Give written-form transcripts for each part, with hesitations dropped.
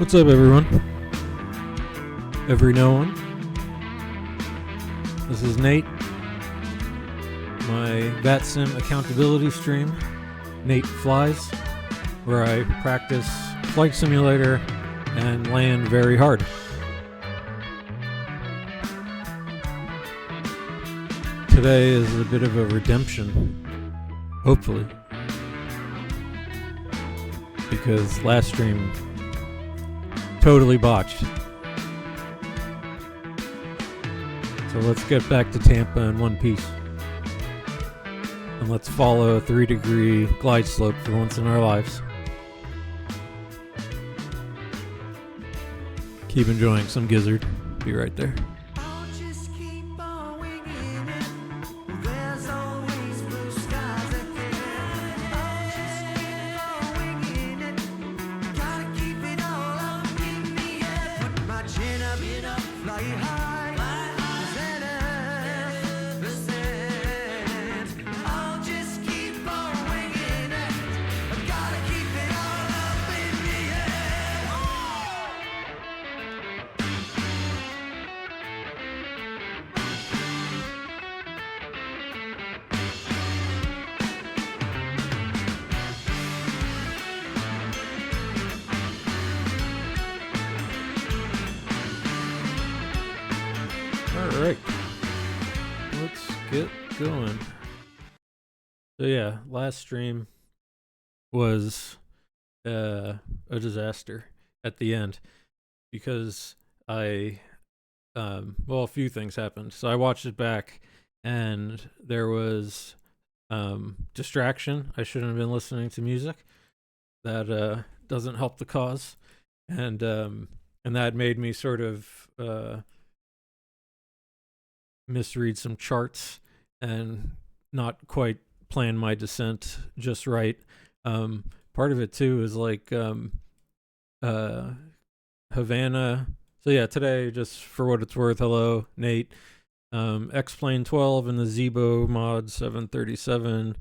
What's up, everyone? Every no one. This is Nate. My VATSIM Accountability stream, Nate Flies, where I practice flight simulator and land very hard. Today is a bit of a redemption, hopefully, because last stream totally botched. So let's get back to Tampa in one piece. And let's follow a 3-degree glide slope for once in our lives. Keep enjoying some gizzard. Be right there. Alright, let's get going. So yeah, last stream was a disaster at the end because a few things happened. So I watched it back and there was distraction. I shouldn't have been listening to music. That doesn't help the cause. And that made me sort of misread some charts and not quite plan my descent just right. Part of it too is like Havana. So yeah, today, just for what it's worth, hello Nate. XP12 and the Zebo mod 737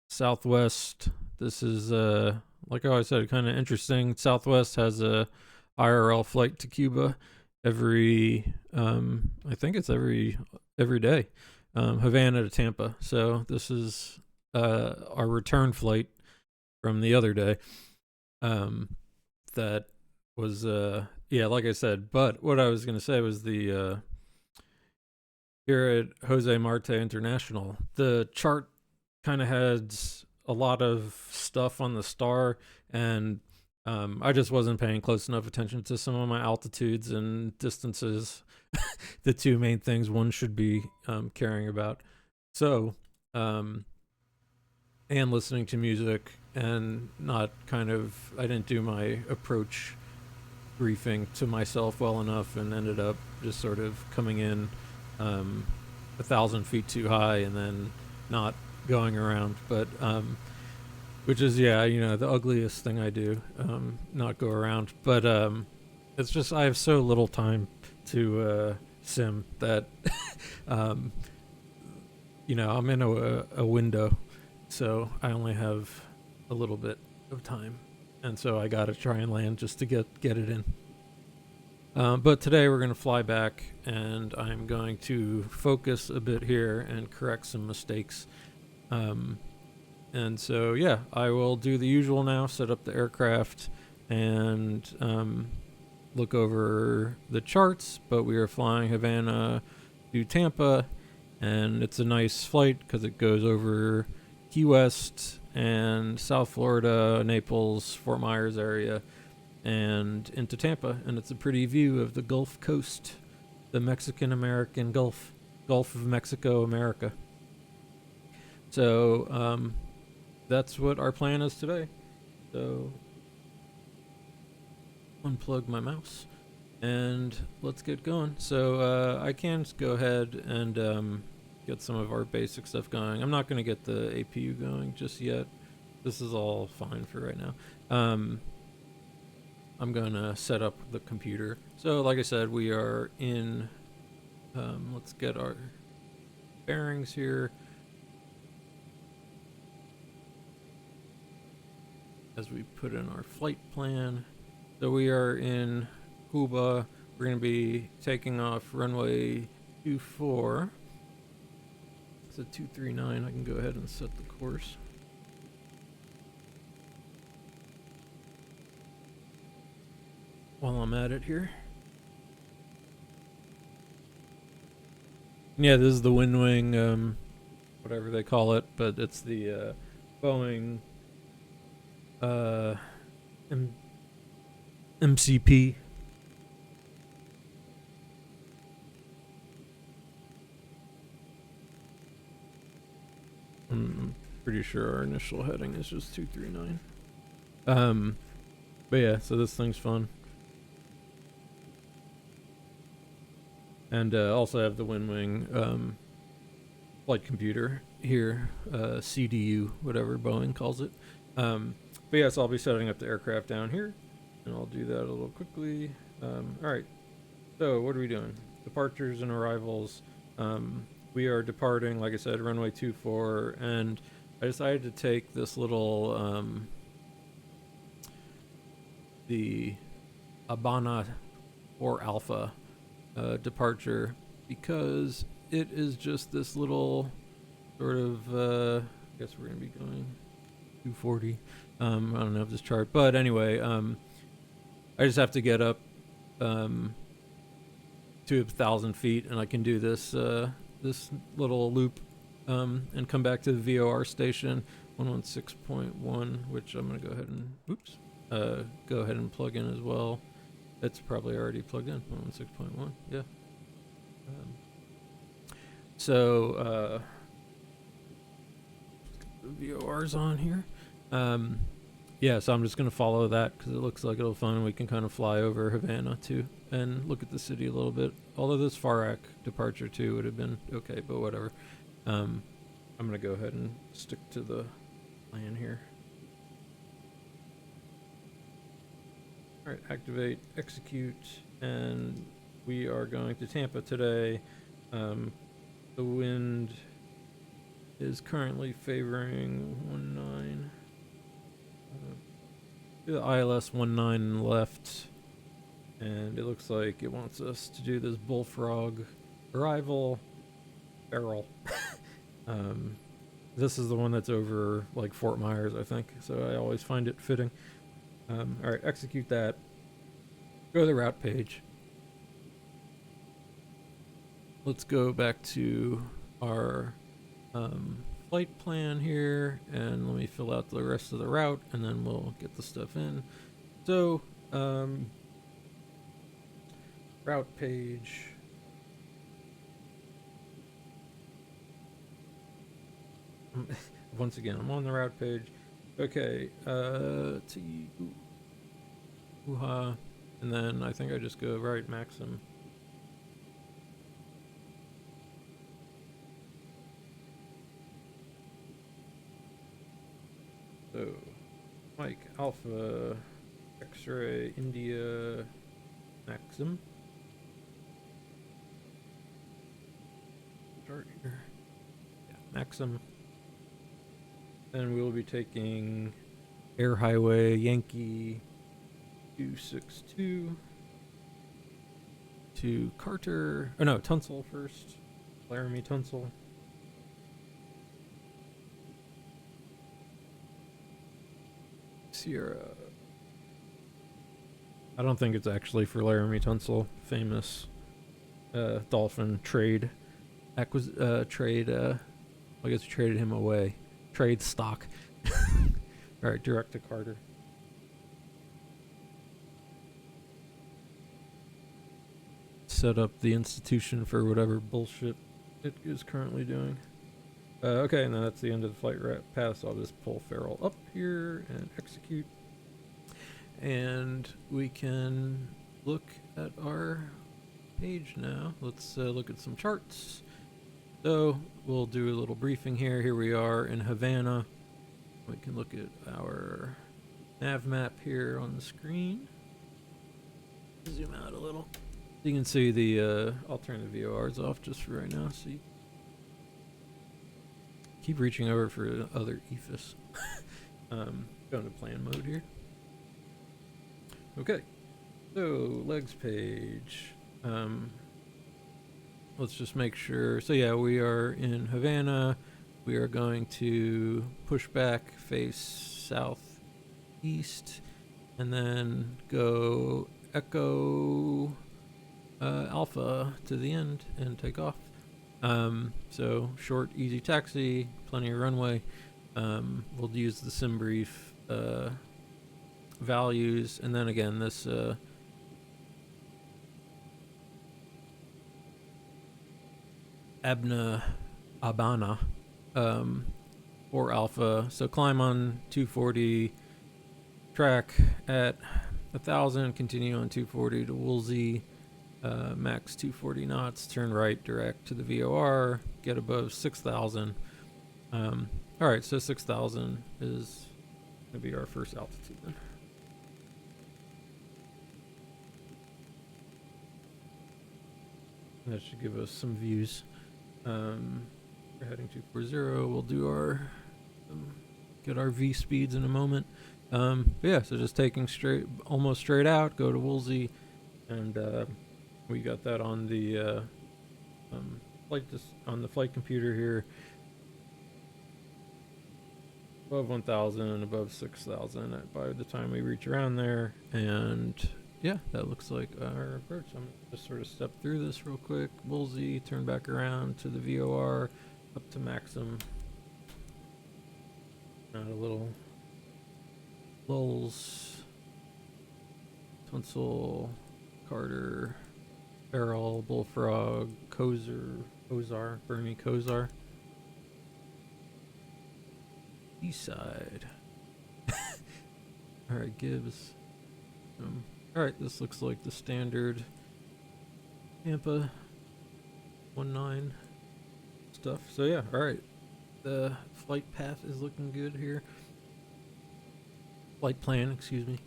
Southwest. This is like I always said, kind of interesting. Southwest has a IRL flight to Cuba every I think it's every day, Havana to Tampa. So this is our return flight from the other day. That was like I said. But what I was gonna say was the here at Jose Marte International, the chart kind of has a lot of stuff on the star, and I just wasn't paying close enough attention to some of my altitudes and distances, the two main things one should be caring about. So, and listening to music and not I didn't do my approach briefing to myself well enough and ended up just sort of coming in 1,000 feet too high and then not going around. But which is, the ugliest thing I do, not go around. But it's just I have so little time to sim that, I'm in a window, so I only have a little bit of time. And so I got to try and land just to get it in. But today we're going to fly back, and I'm going to focus a bit here and correct some mistakes. And so, I will do the usual now, set up the aircraft and look over the charts. But we are flying Havana to Tampa, and it's a nice flight because it goes over Key West and South Florida, Naples, Fort Myers area, and into Tampa. And it's a pretty view of the Gulf Coast, the Mexican-American Gulf of Mexico, America. So, that's what our plan is today. So, unplug my mouse and let's get going. So I can just go ahead and get some of our basic stuff going. I'm not going to get the APU going just yet. This is all fine for right now. I'm going to set up the computer. So like I said, we are in, let's get our bearings here. as we put in our flight plan. So we are in Cuba. We're going to be taking off runway 24. It's a 239. I can go ahead and set the course. While I'm at it here. Yeah, this is the wind wing, whatever they call it, but it's the Boeing MCP. I'm pretty sure our initial heading is just 239. But yeah, so this thing's fun. And also have the wind wing flight computer here, CDU, whatever Boeing calls it. But yeah, so I'll be setting up the aircraft down here, and I'll do that a little quickly. All right, so what are we doing? Departures and arrivals. We are departing, like I said, runway 24, and I decided to take this little, the Habana or Alpha departure, because it is just this little sort of, I guess we're going to be going 240. I don't know if this chart, but anyway, I just have to get up to 1,000 feet, and I can do this this little loop and come back to the VOR station 116.1, which I'm going to go ahead and go ahead and plug in as well. It's probably already plugged in 116.1. Yeah. So the VOR's on here. Yeah, so I'm just going to follow that because it looks like it'll fun. We can kind of fly over Havana too and look at the city a little bit. Although this FARAC departure too would have been okay, but whatever. I'm going to go ahead and stick to the plan here. All right, activate, execute, and we are going to Tampa today. The wind is currently favoring 19. The ILS 19 left, and it looks like it wants us to do this bullfrog arrival barrel. This is the one that's over like Fort Myers, I think, so I always find it fitting. All right, execute that. Go to the route page. Let's go back to our flight plan here, and let me fill out the rest of the route, and then we'll get the stuff in. So, route page. Once again, I'm on the route page. Okay, to MUHA, and then I think I just go right Maxim. So, Mike Alpha X-ray India Maxim. Start here. Yeah, Maxim. Then we'll be taking Air Highway Yankee 262 to Carter. Oh no, Tunsil first. Laramie Tunsil. Sierra. I don't think it's actually for Laramie Tunsil. Famous dolphin trade. I guess we traded him away. Trade stock. Alright, direct to Carter. Set up the institution for whatever bullshit it is currently doing. Okay, and then that's the end of the flight path, so I'll just pull Farrell up here and execute. And we can look at our page now. Let's look at some charts. So we'll do a little briefing here. Here we are in Havana. We can look at our nav map here on the screen. Zoom out a little. You can see the, I'll turn the VORs off just for right now, so you keep reaching over for other EFIS. Go into plan mode here. Okay, so legs page. Let's just make sure. So yeah, we are in Havana. We are going to push back, face southeast, and then go Echo Alpha to the end and take off. So short, easy taxi, plenty of runway. We'll use the sim brief values, and then again this Abana or Alpha. So climb on 240, track at 1,000, continue on 240 to Woolsey, max 240 knots, turn right direct to the VOR, get above 6,000. Alright, so 6,000 is going to be our first altitude then. That should give us some views. We're heading 240. We'll do our get our V speeds in a moment. Yeah, so just taking almost straight out, go to Woolsey, and we got that on the flight computer here. Above 1,000 and above 6,000 by the time we reach around there, and yeah, that looks like our approach. I'm gonna just sort of step through this real quick. Woolsey, turn back around to the VOR, up to Maxim. Add a little lulls, Tunsil, Carter, Errol, Bullfrog, Kozar, Bernie Kozar. East side. Alright, Gibbs. Alright, this looks like the standard Tampa 19 stuff. So yeah, alright. The flight path is looking good here. Flight plan, excuse me.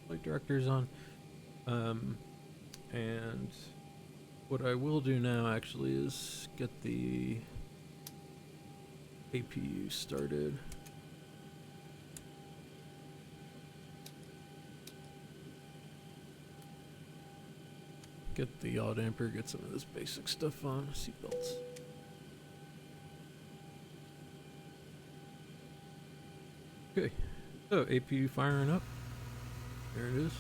Flight director's on. And what I will do now actually is get the APU started. Get the yaw damper, get some of this basic stuff on, seatbelts. Okay, so APU firing up. There it is.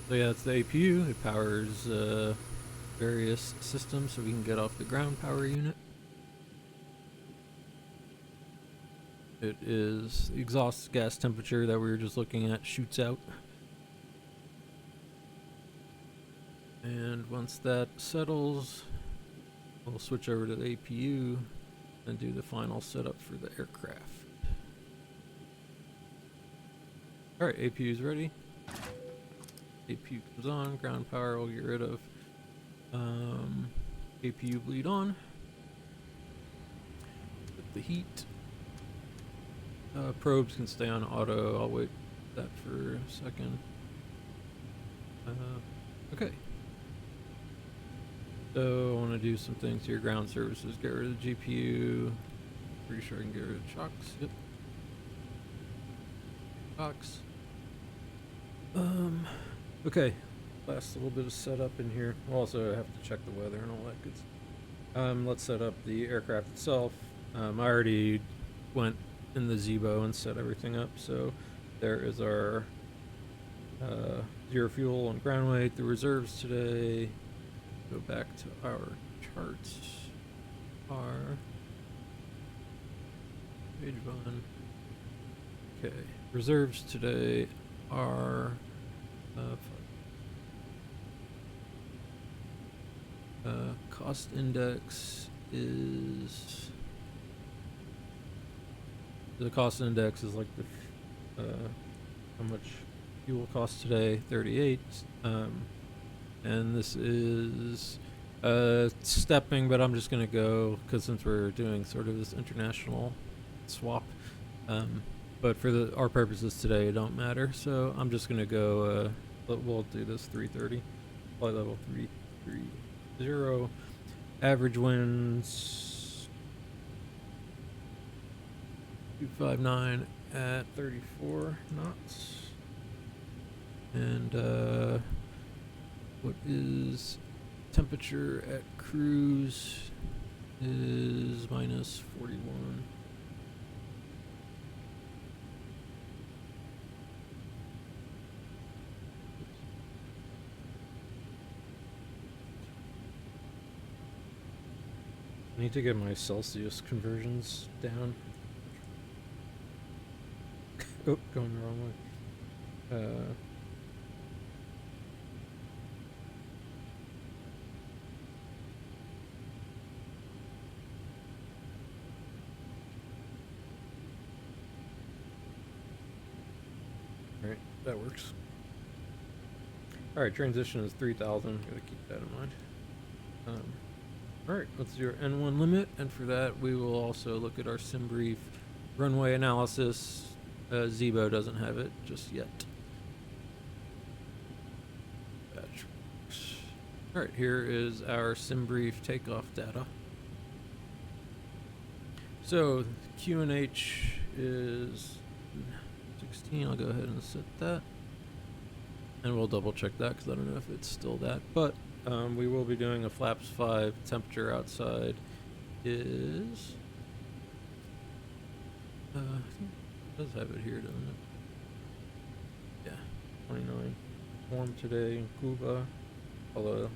So yeah, it's the APU. It powers various systems, so we can get off the ground power unit. It is the exhaust gas temperature that we were just looking at shoots out. And once that settles, we'll switch over to the APU and do the final setup for the aircraft. Alright, APU is ready. APU comes on, ground power we'll get rid of. APU bleed on. Get the heat. Probes can stay on auto. I'll wait that for a second. Okay. So I want to do some things here. Ground services, get rid of the GPU. Pretty sure I can get rid of shocks. Yep. Shocks. Okay. Last little bit of setup in here. We'll also have to check the weather and all that good stuff. Let's set up the aircraft itself. I already went in the Zebo and set everything up. So there is our zero fuel on ground weight. The reserves today. Go back to our charts. Our page one. Okay. Reserves today are cost index is the cost index is like the how much fuel costs today, 38. And this is stepping, but I'm just gonna go because since we're doing sort of this international swap, but for our purposes today, it don't matter. So I'm just gonna go. We'll do this 330, flight level 330. Average winds 259 at 34 knots. And what is temperature at cruise is minus 41. I need to get my Celsius conversions down. Oh, going the wrong way. Alright, that works. Alright, transition is 3,000. Gotta keep that in mind. Alright, let's do our N1 limit, and for that we will also look at our sim brief runway analysis. Zebo doesn't have it just yet. Alright, here is our sim brief takeoff data. So QNH is 16. I'll go ahead and set that, and we'll double check that because I don't know if it's still that, but we will be doing a flaps 5. Temperature outside is I think it does have it here, doesn't it? Yeah, 29. Warm today in Cuba. Although,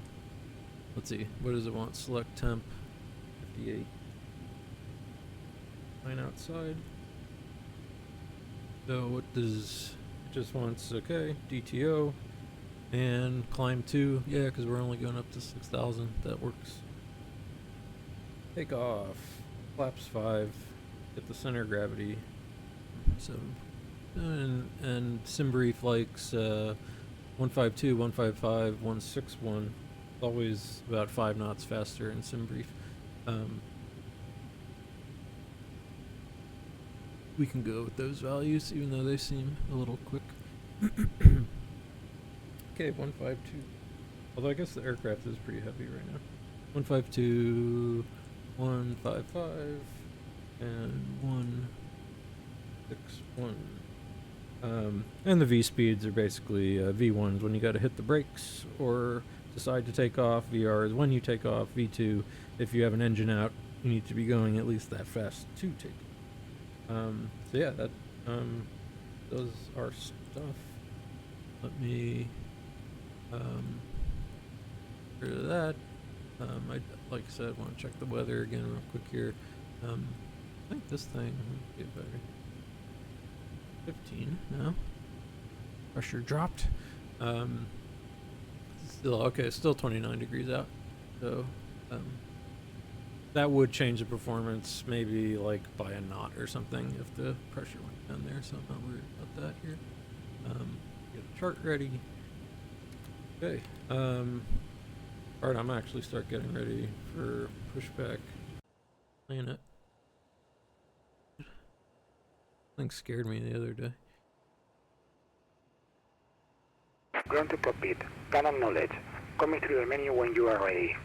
let's see, what does it want? Select temp 58. Fine outside. So what does it just wants? Okay, DTO and climb 2. Yeah, because we're only going up to 6,000. That works. Take off. Flaps 5. Get the center of gravity. 7. And sim brief likes 152, 155, 161. Always about 5 knots faster in sim brief. We can go with those values, even though they seem a little quick. Okay, 152. Although I guess the aircraft is pretty heavy right now. 152, 155, and 161. And the V speeds are basically V1s when you got to hit the brakes or decide to take off. VR is when you take off. V2, if you have an engine out, you need to be going at least that fast to take off. So yeah, that does our stuff. Let me get rid of that. I, like I said, want to check the weather again real quick here. I think this thing might get better. 15 now. Pressure dropped. Still okay. Still 29 degrees out. So that would change the performance, maybe like by a knot or something if the pressure went down there. So I'm not worried about that here. Get a chart ready. Okay. Alright, I'm actually start getting ready for pushback. Plan it. Thing scared me the other day. Ground to cockpit. Canon knowledge. Coming through the menu when you are ready.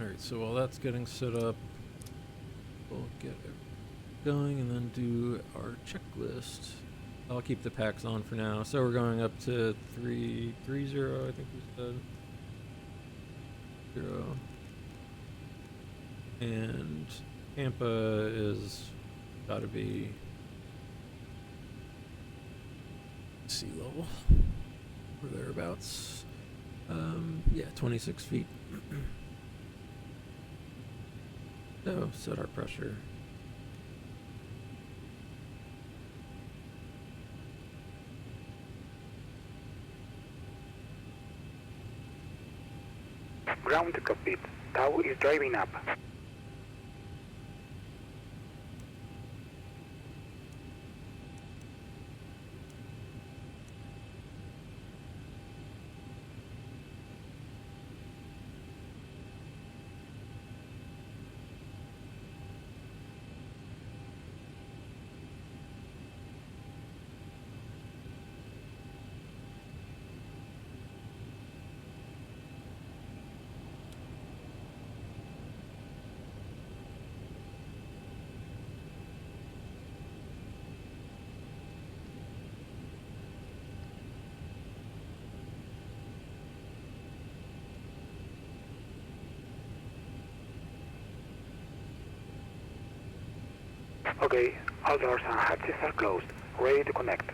Alright, so while that's getting set up, we'll get it going and then do our checklist. I'll keep the packs on for now. So we're going up to 330, I think we said. 0. And Tampa is gotta be sea level or thereabouts. Yeah, 26 feet. So set our pressure. Ground to cockpit. Tau is driving up. Okay, all doors and hatches are closed. Ready to connect.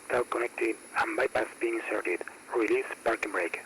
Start connected and bypass being inserted. Release parking brake.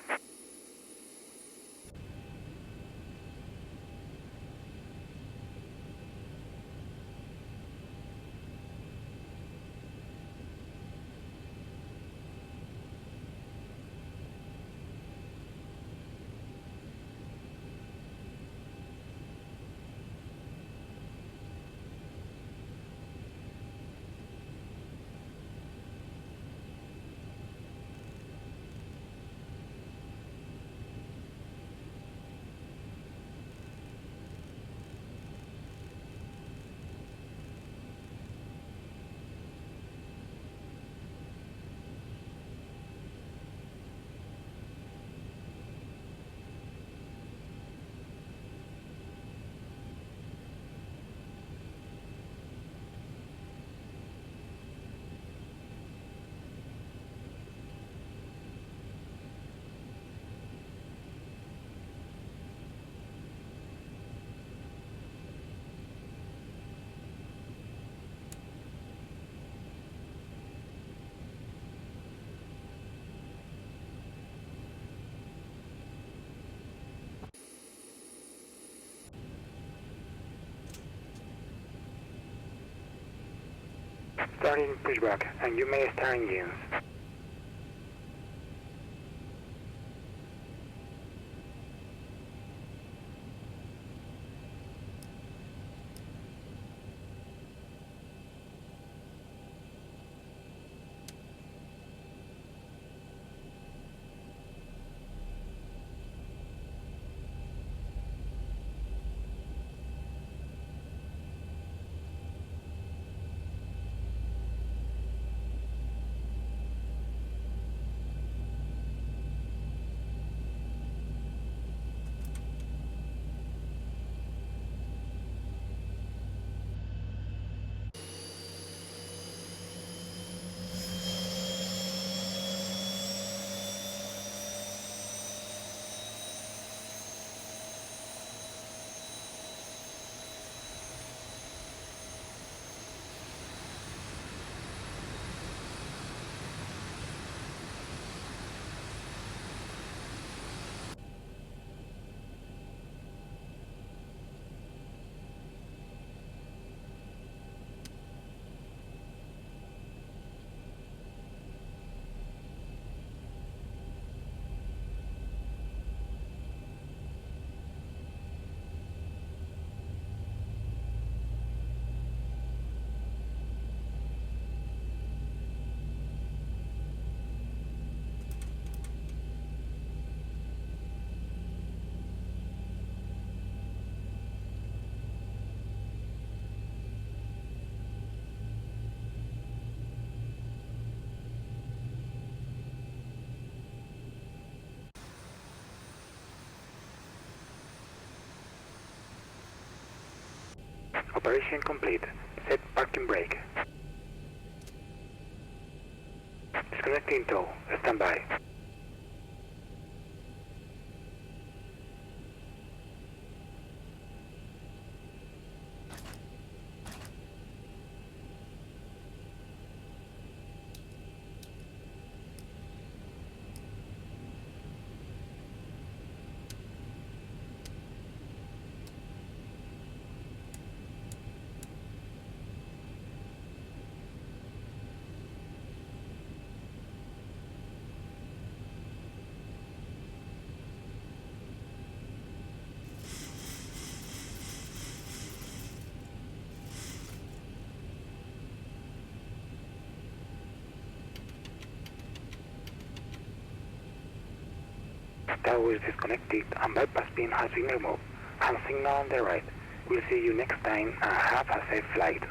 Starting pushback, and you may start engines. Operation complete. Set parking brake. Disconnecting tow. Stand by. tower is disconnected and bypass pin has been removed. Hand signal on the right. We'll see you next time and have a safe flight.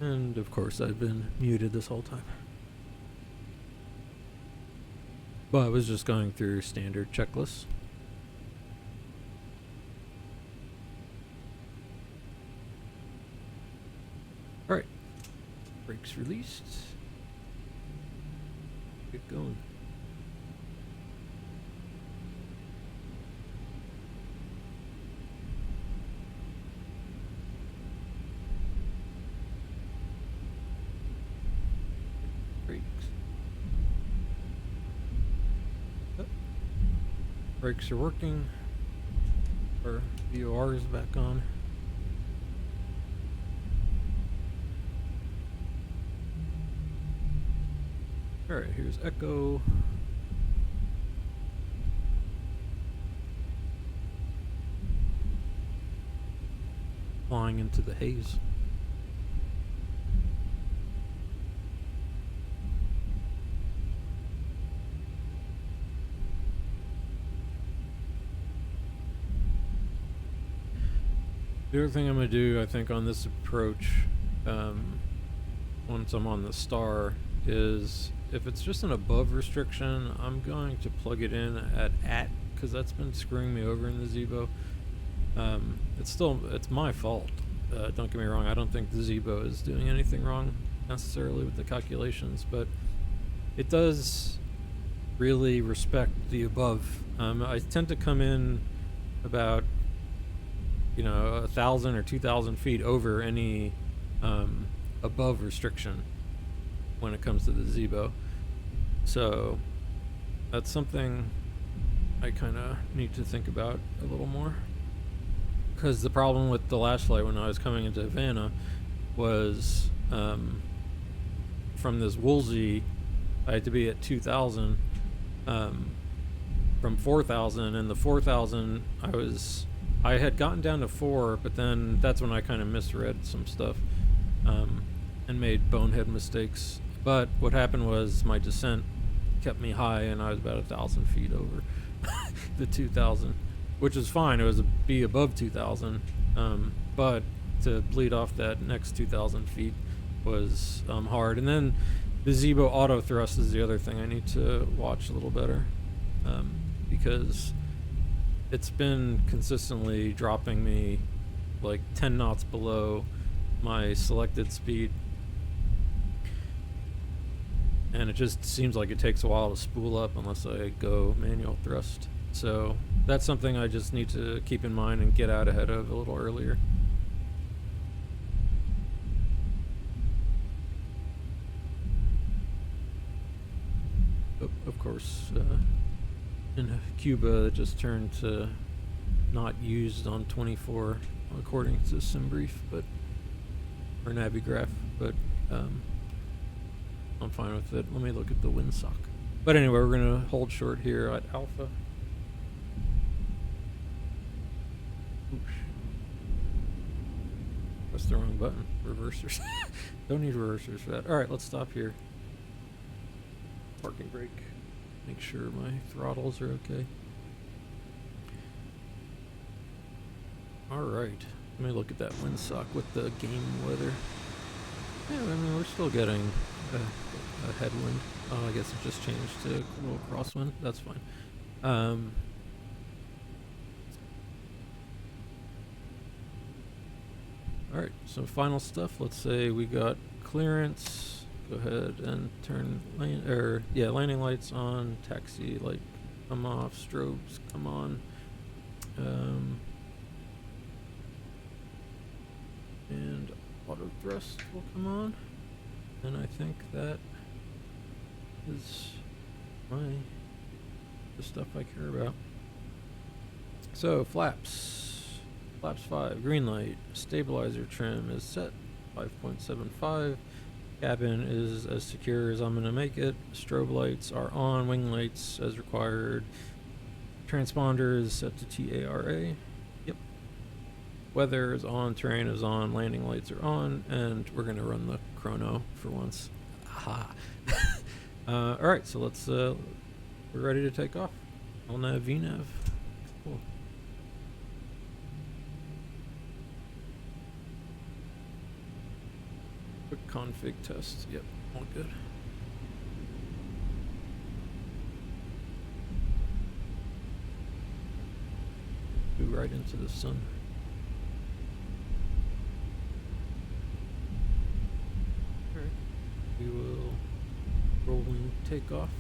And of course I've been muted this whole time. But I was just going through standard checklists. Alright. Brakes released. Get going. Brakes are working. Our VOR is back on. Alright, here's Echo. Flying into the haze. The other thing I'm going to do, I think, on this approach, once I'm on the star, is if it's just an above restriction, I'm going to plug it in at, because that's been screwing me over in the Zibo. It's my fault. Don't get me wrong, I don't think the Zibo is doing anything wrong necessarily with the calculations, but it does really respect the above. I tend to come in about 1,000 or 2,000 feet over any above restriction when it comes to the Zibo. So that's something I kind of need to think about a little more. Because the problem with the last flight when I was coming into Havana was from this Woolsey, I had to be at 2,000 from 4,000, and the 4,000 I had gotten down to 4, but then that's when I kind of misread some stuff and made bonehead mistakes. But what happened was my descent kept me high, and I was about 1,000 feet over the 2,000, which is fine. It was be above 2,000, but to bleed off that next 2,000 feet was hard. And then the Zibo auto thrust is the other thing I need to watch a little better, because it's been consistently dropping me like 10 knots below my selected speed, and it just seems like it takes a while to spool up unless I go manual thrust. So that's something I just need to keep in mind and get out ahead of a little earlier. Of course, in Cuba, it just turned to not used on 24 according to SimBrief, but or Navigraph, but I'm fine with it. Let me look at the windsock. But anyway, we're gonna hold short here at Alpha. Oops. Press the wrong button. Reversers. Don't need reversers for that. All right, let's stop here. Parking brake. Make sure my throttles are okay. All right. Let me look at that windsock with the game weather. Yeah, I mean, we're still getting a headwind. Oh, I guess it just changed to a little crosswind. That's fine. All right, so final stuff. Let's say we got clearance. Go ahead and turn landing lights on, taxi light come off, strobes come on. And auto thrust will come on. And I think that is the stuff I care about. So flaps 5, green light, stabilizer trim is set, 5.75. Cabin is as secure as I'm gonna make it. Strobe lights are on, wing lights as required. Transponder is set to TARA. Yep. Weather is on, terrain is on, landing lights are on, and we're gonna run the chrono for once. Aha. Alright, so let's we're ready to take off. LNAV, VNAV. Cool. Quick config test. Yep, all good. Go right into the sun. Alright. We will rolling takeoff.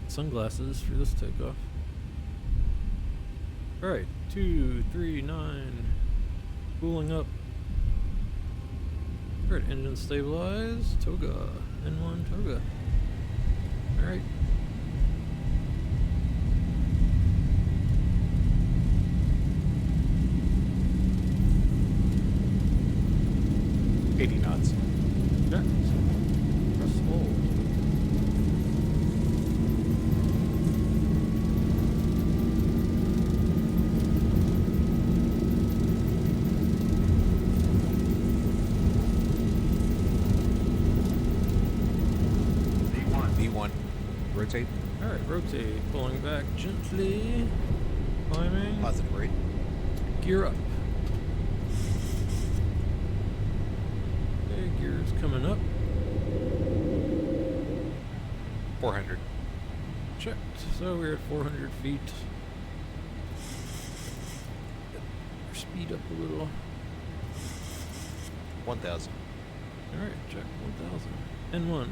Sunglasses for this takeoff. Alright, 2, 3, 9. Cooling up. Alright, engine stabilized. Toga. N1 Toga. Alright. knots. Yeah. Press hold. V1. Rotate. Alright, rotate. Pulling back gently. Climbing. Positive rate. Gear up. Okay, gears coming up. 400. Checked. So we're at 400 feet. Get our speed up a little. 1000. Alright, check 1000. N1.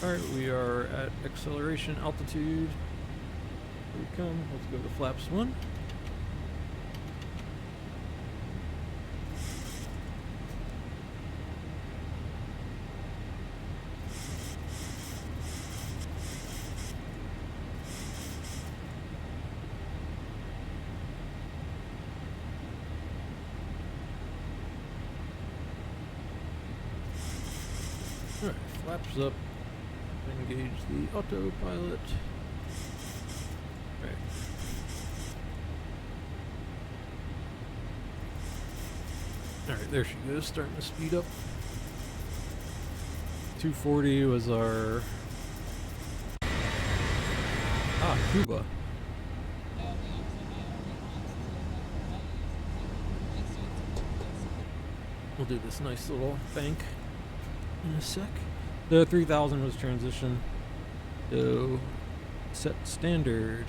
Alright, we are at acceleration altitude. Here we come. Let's go to flaps 1. Alright, flaps up. Engage the autopilot. Alright. Alright, Alright, there she goes, starting to speed up. 240 was our... Cuba. We'll do this nice little bank in a sec. The 3000 was transition. So, set standard.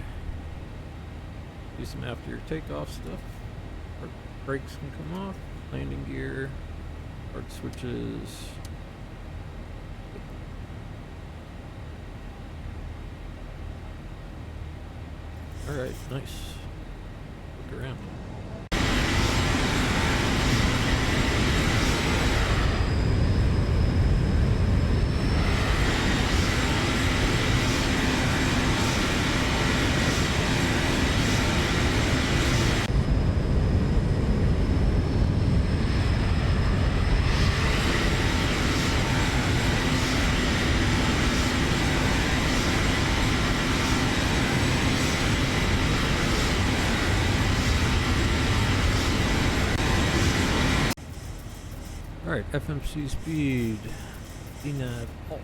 Do some after takeoff stuff. Our brakes can come off. Landing gear. Hard switches. Alright, nice. Look around. Alright, FMC speed, DNAV alt.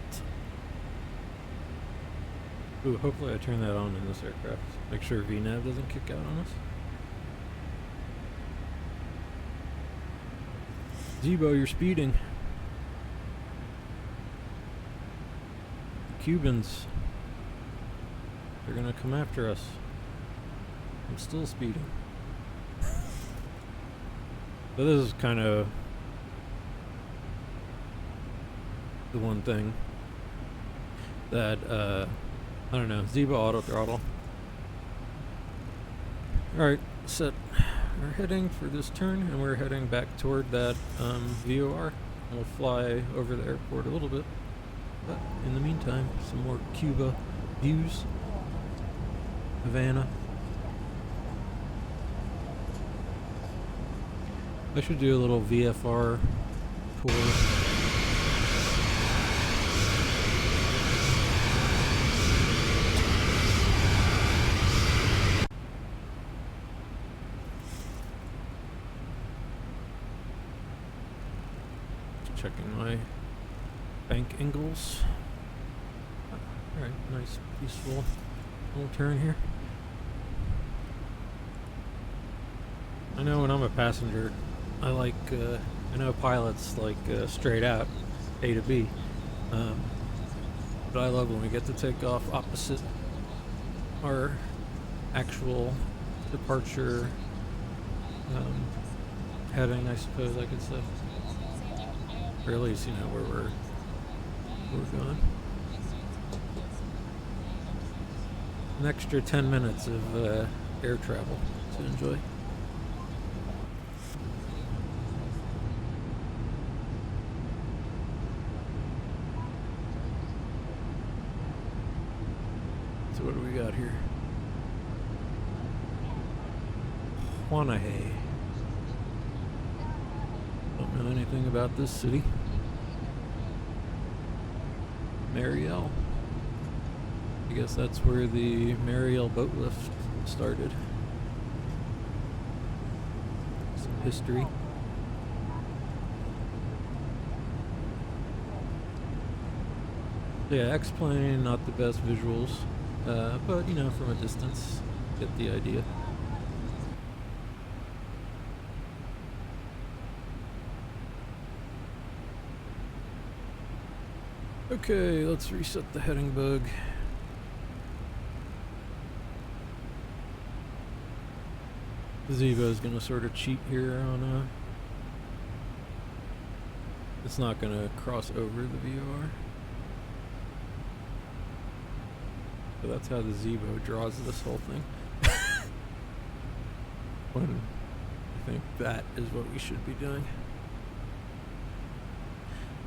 Ooh, hopefully I turn that on in this aircraft. Make sure VNAV doesn't kick out on us. Zebo, you're speeding. The Cubans, they're gonna come after us. I'm still speeding. But this is kind of the one thing that I don't know, Zebo auto throttle. Alright, set our heading for this turn, and we're heading back toward that VOR. We'll fly over the airport a little bit, but in the meantime, some more Cuba views. Havana. I should do a little VFR tour. Checking my bank angles. Alright, nice peaceful little turn here. I know when I'm a passenger, I like, I know pilots like straight out A to B, but I love when we get to take off opposite our actual departure heading, I suppose I could say. Or at least, you know, where we're going. An extra 10 minutes of air travel to enjoy. So what do we got here? Juanaje. Don't know anything about this city. Mariel. I guess that's where the Mariel boat lift started. Some history. Yeah, X-plane, not the best visuals, but you know, from a distance, get the idea. Okay, let's reset the heading bug. Zebo's gonna sort of cheat here on it's not gonna cross over the VOR. So that's how the Zebo draws this whole thing. When I think that is what we should be doing.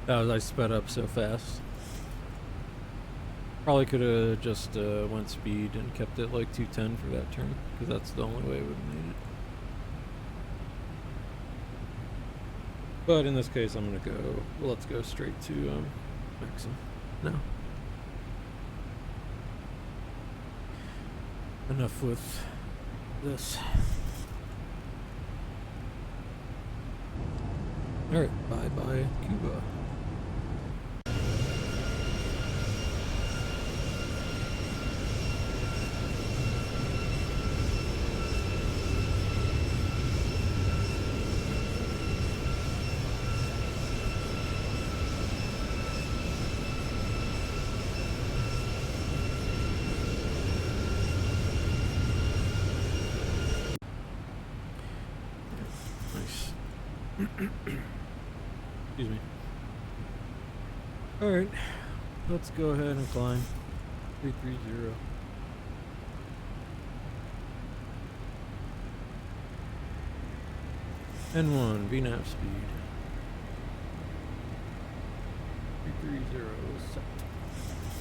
I sped up so fast. Probably could have just went speed and kept it like 210 for that turn, because that's the only way I would have made it. But in this case, I'm gonna go. Well, let's go straight to Maxim. No. Enough with this. Alright, bye-bye, Cuba. Nice. Excuse me. Alright, let's go ahead and climb 330. N1, VNAV speed. 330 set.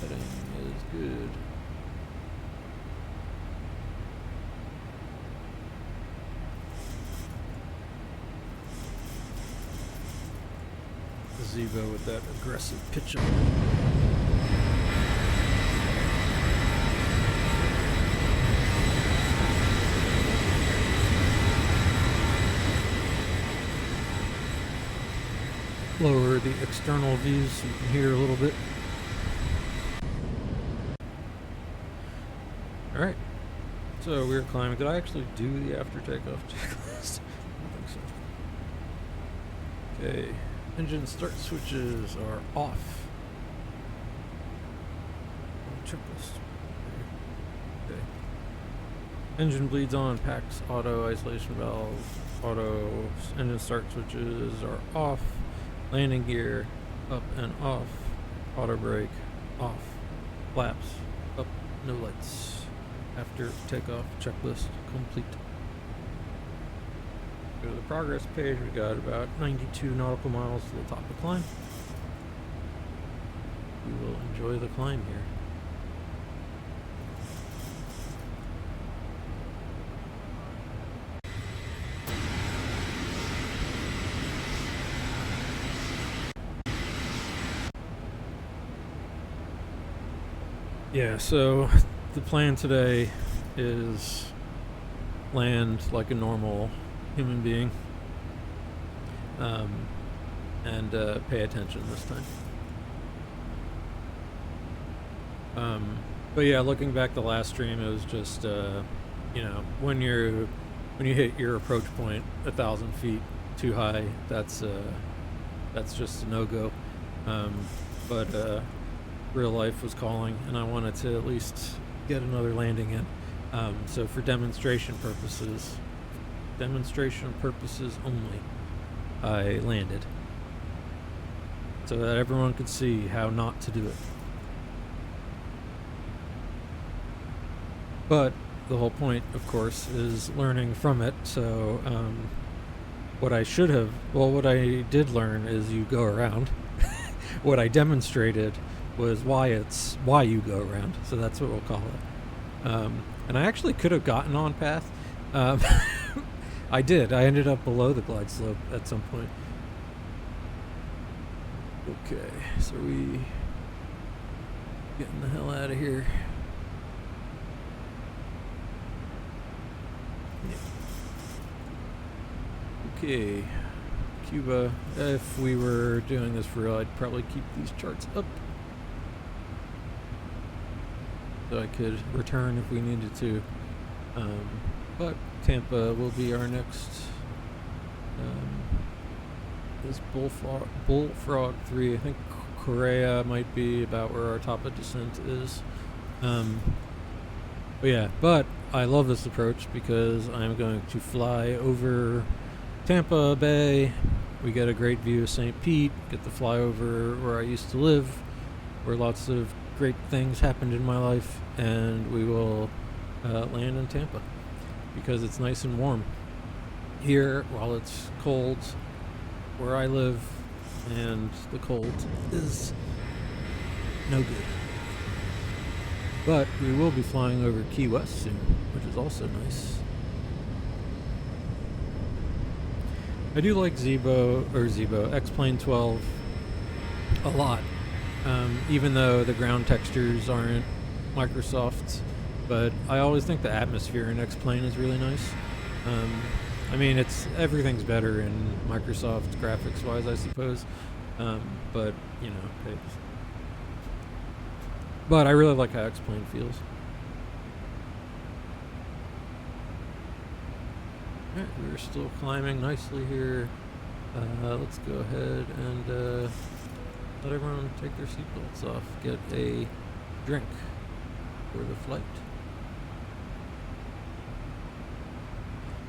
Setting is good. Zebo with that aggressive pitch up. Lower the external views so you can hear a little bit. Alright, so we were climbing. Did I actually do the after takeoff checklist? I don't think so. Okay, engine start switches are off. Checklist. Okay. Engine bleeds on, packs, auto, isolation valve, auto, engine start switches are off. Landing gear, up and off. Auto brake, off. Flaps, up, no lights. After takeoff, checklist complete. Go to the progress page, we got about 92 nautical miles to the top of the climb. We will enjoy the climb here. Yeah, so the plan today is land like a normal human being, and pay attention this time. But yeah, looking back the last stream, it was just you know, when you hit your approach point 1,000 feet too high, that's just a no-go. But real life was calling, and I wanted to at least get another landing in. So for demonstration purposes only, I landed, so that everyone could see how not to do it. But the whole point, of course, is learning from it. So what I did learn is you go around. What I demonstrated was why you go around, so that's what we'll call it. And I actually could have gotten on path. I did. I ended up below the glide slope at some point. Okay, so we getting the hell out of here. Yeah. Okay, Cuba. If we were doing this for real, I'd probably keep these charts up, so I could return if we needed to. But Tampa will be our next. This Bullfrog 3, I think Korea might be about where our top of descent is. But yeah, but I love this approach because I'm going to fly over Tampa Bay. We get a great view of St. Pete, get to fly over where I used to live, where lots of great things happened in my life, and we will land in Tampa because it's nice and warm here while it's cold where I live, and the cold is no good. But we will be flying over Key West soon, which is also nice. I do like XP12 a lot. Even though the ground textures aren't Microsoft's, but I always think the atmosphere in X-Plane is really nice. I mean, everything's better in Microsoft graphics wise, I suppose. But you know, but I really like how X-Plane feels. Alright, we're still climbing nicely here. Let's go ahead and let everyone take their seatbelts off. Get a drink for the flight.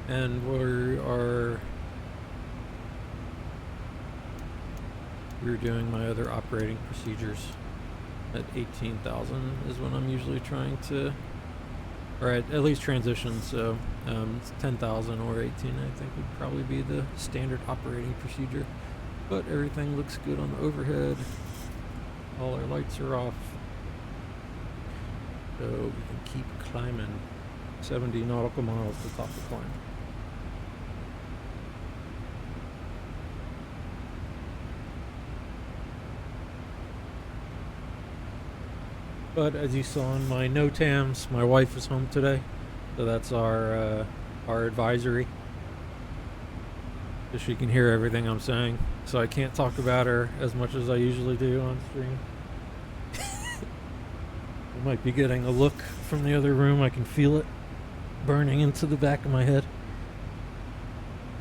And we're doing my other operating procedures at 18,000 is when I'm usually trying to, or at least transition. So 10,000 or 18 I think would probably be the standard operating procedure. But everything looks good on the overhead. All our lights are off. So we can keep climbing. 70 nautical miles to top the climb. But as you saw in my NOTAMs, my wife is home today, so that's our advisory. So she can hear everything I'm saying. So I can't talk about her as much as I usually do on stream. I might be getting a look from the other room. I can feel it burning into the back of my head.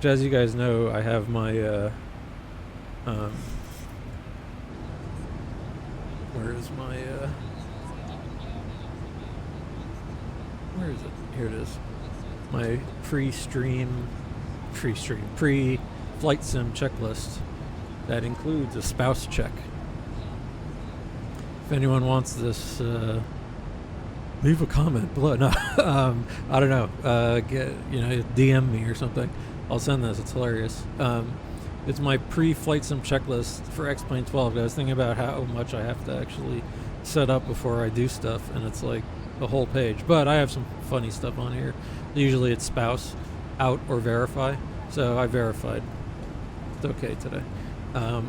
Which, as you guys know, I have my where is my where is it? Here it is. My pre-flight sim checklist that includes a spouse check. If anyone wants this, leave a comment below. No, I don't know. DM me or something. I'll send this. It's hilarious. It's my pre-flight sim checklist for XP12. I was thinking about how much I have to actually set up before I do stuff, and it's like a whole page. But I have some funny stuff on here. Usually it's spouse, out, or verify. So I verified. It's okay today.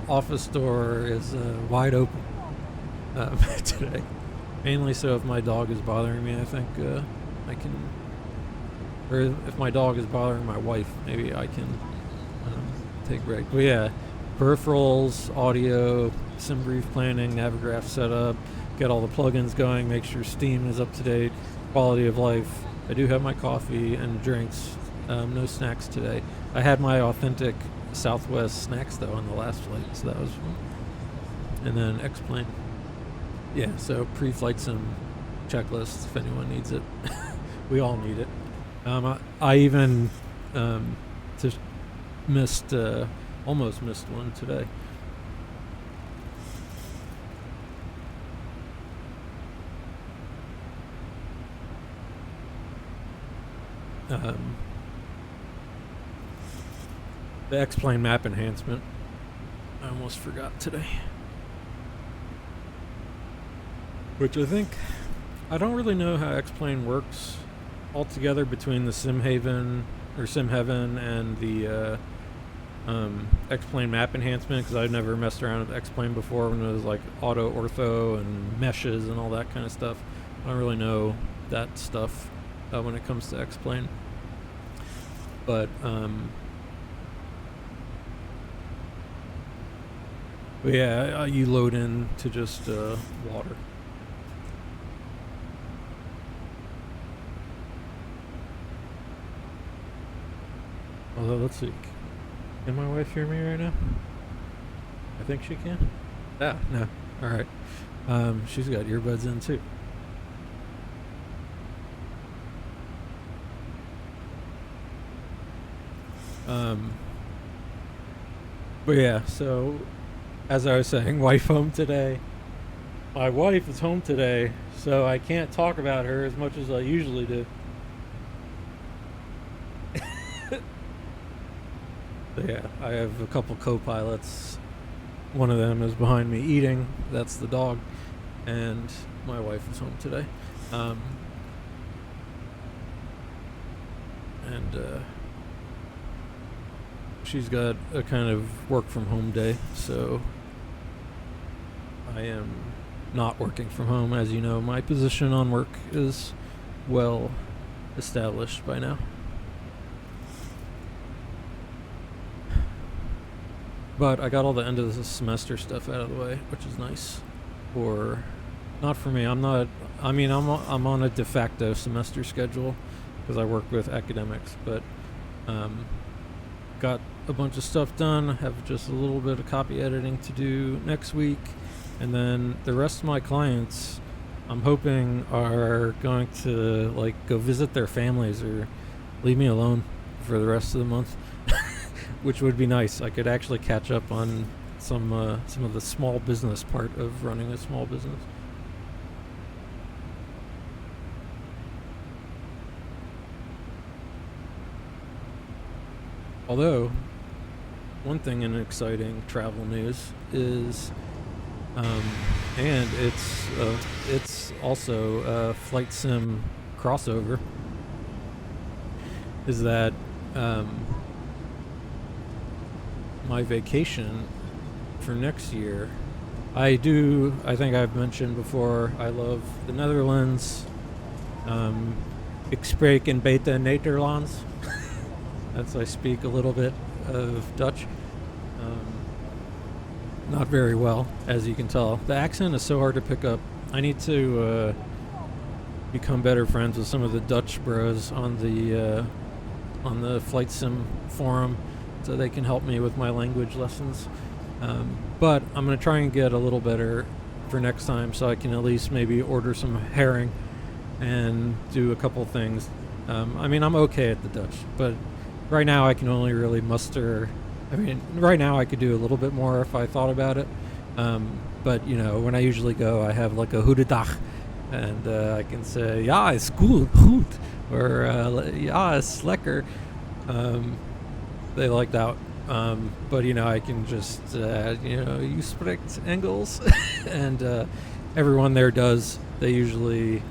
Office door is wide open today. Mainly so if my dog is bothering me, I think I can, or if my dog is bothering my wife, maybe I can take a break. But yeah, peripherals, audio, sim brief planning, Navigraph setup, get all the plugins going, make sure Steam is up to date, quality of life. I do have my coffee and drinks. No snacks today. I had my authentic Southwest snacks though on the last flight, so that was fun. And then X-Plane. Yeah, so pre-flight sim checklist if anyone needs it. We all need it. I even almost missed one today. The X-Plane map enhancement. I almost forgot today. Which I think, I don't really know how X-Plane works altogether between the SimHeaven and the X-Plane map enhancement, because I've never messed around with X-Plane before when it was like auto ortho and meshes and all that kind of stuff. I don't really know that stuff when it comes to X-Plane. But yeah, you load in to just water. Although, let's see. Can my wife hear me right now? I think she can. Ah, no. Alright. She's got earbuds in too. But yeah, so as I was saying, wife home today. My wife is home today, so I can't talk about her as much as I usually do. Yeah, I have a couple co-pilots. One of them is behind me eating. That's the dog. And my wife is home today. She's got a kind of work from home day, so I am not working from home. As you know, my position on work is well established by now. But I got all the end of the semester stuff out of the way, which is nice. Or not for me. I'm not. I mean, I'm on a de facto semester schedule because I work with academics, but got a bunch of stuff done. Have just a little bit of copy editing to do next week, and then the rest of my clients, I'm hoping, are going to like go visit their families or leave me alone for the rest of the month, which would be nice. I could actually catch up on some of the small business part of running a small business. Although, one thing in exciting travel news is, and it's also a flight sim crossover, is that my vacation for next year, I think I've mentioned before, I love the Netherlands. Ik spreek in beter Nederlands. As I speak a little bit of Dutch. Not very well, as you can tell. The accent is so hard to pick up. I need to become better friends with some of the Dutch bros on the Flight Sim forum, so they can help me with my language lessons. But I'm going to try and get a little better for next time, so I can at least maybe order some herring and do a couple things. I mean, I'm okay at the Dutch, but right now I can only really muster. I mean, right now I could do a little bit more if I thought about it. But, you know, when I usually go, I have like a goedendag, and I can say, ja, is goed, or ja, is lekker. They like that. But, you know, I can just, you spreekt Engels, and everyone there does. They usually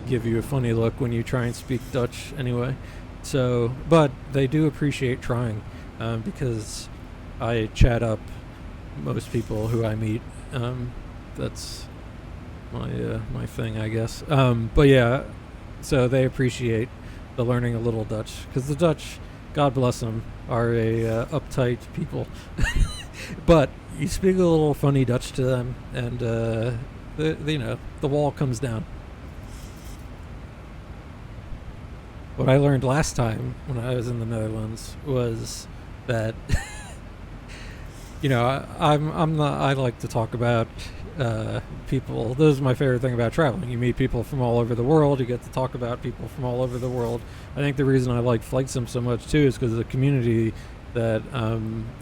give you a funny look when you try and speak Dutch anyway. So, but they do appreciate trying, because I chat up most people who I meet. That's my thing, I guess. But yeah, so they appreciate the learning a little Dutch, because the Dutch, God bless them, are a uptight people. But you speak a little funny Dutch to them, and the wall comes down. What I learned last time when I was in the Netherlands was that, you know, I like to talk about people. This is my favorite thing about traveling. You meet people from all over the world. You get to talk about people from all over the world. I think the reason I like Flight Sim so much too is because the community that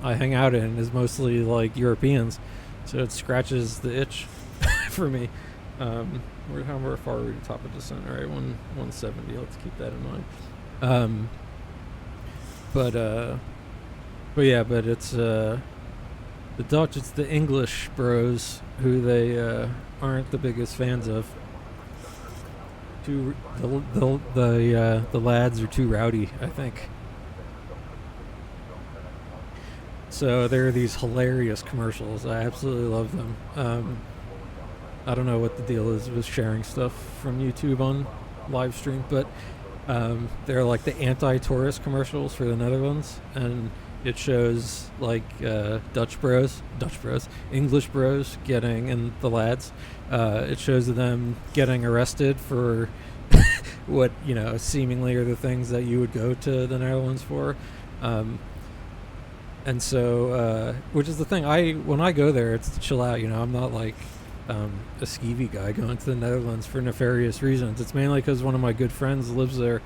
I hang out in is mostly like Europeans, so it scratches the itch for me. How far are we to top of descent? All right, 170. Let's keep that in mind. But it's the Dutch. It's the English bros who they aren't the biggest fans of. The lads are too rowdy, I think. So there are these hilarious commercials. I absolutely love them. I don't know what the deal is with sharing stuff from YouTube on live stream, but they're like the anti-tourist commercials for the Netherlands, and it shows like English bros getting, and the lads, it shows them getting arrested for what, you know, seemingly are the things that you would go to the Netherlands for. And so, which is the thing, when I go there, it's to chill out, you know. I'm not like a skeevy guy going to the Netherlands for nefarious reasons. It's mainly because one of my good friends lives there,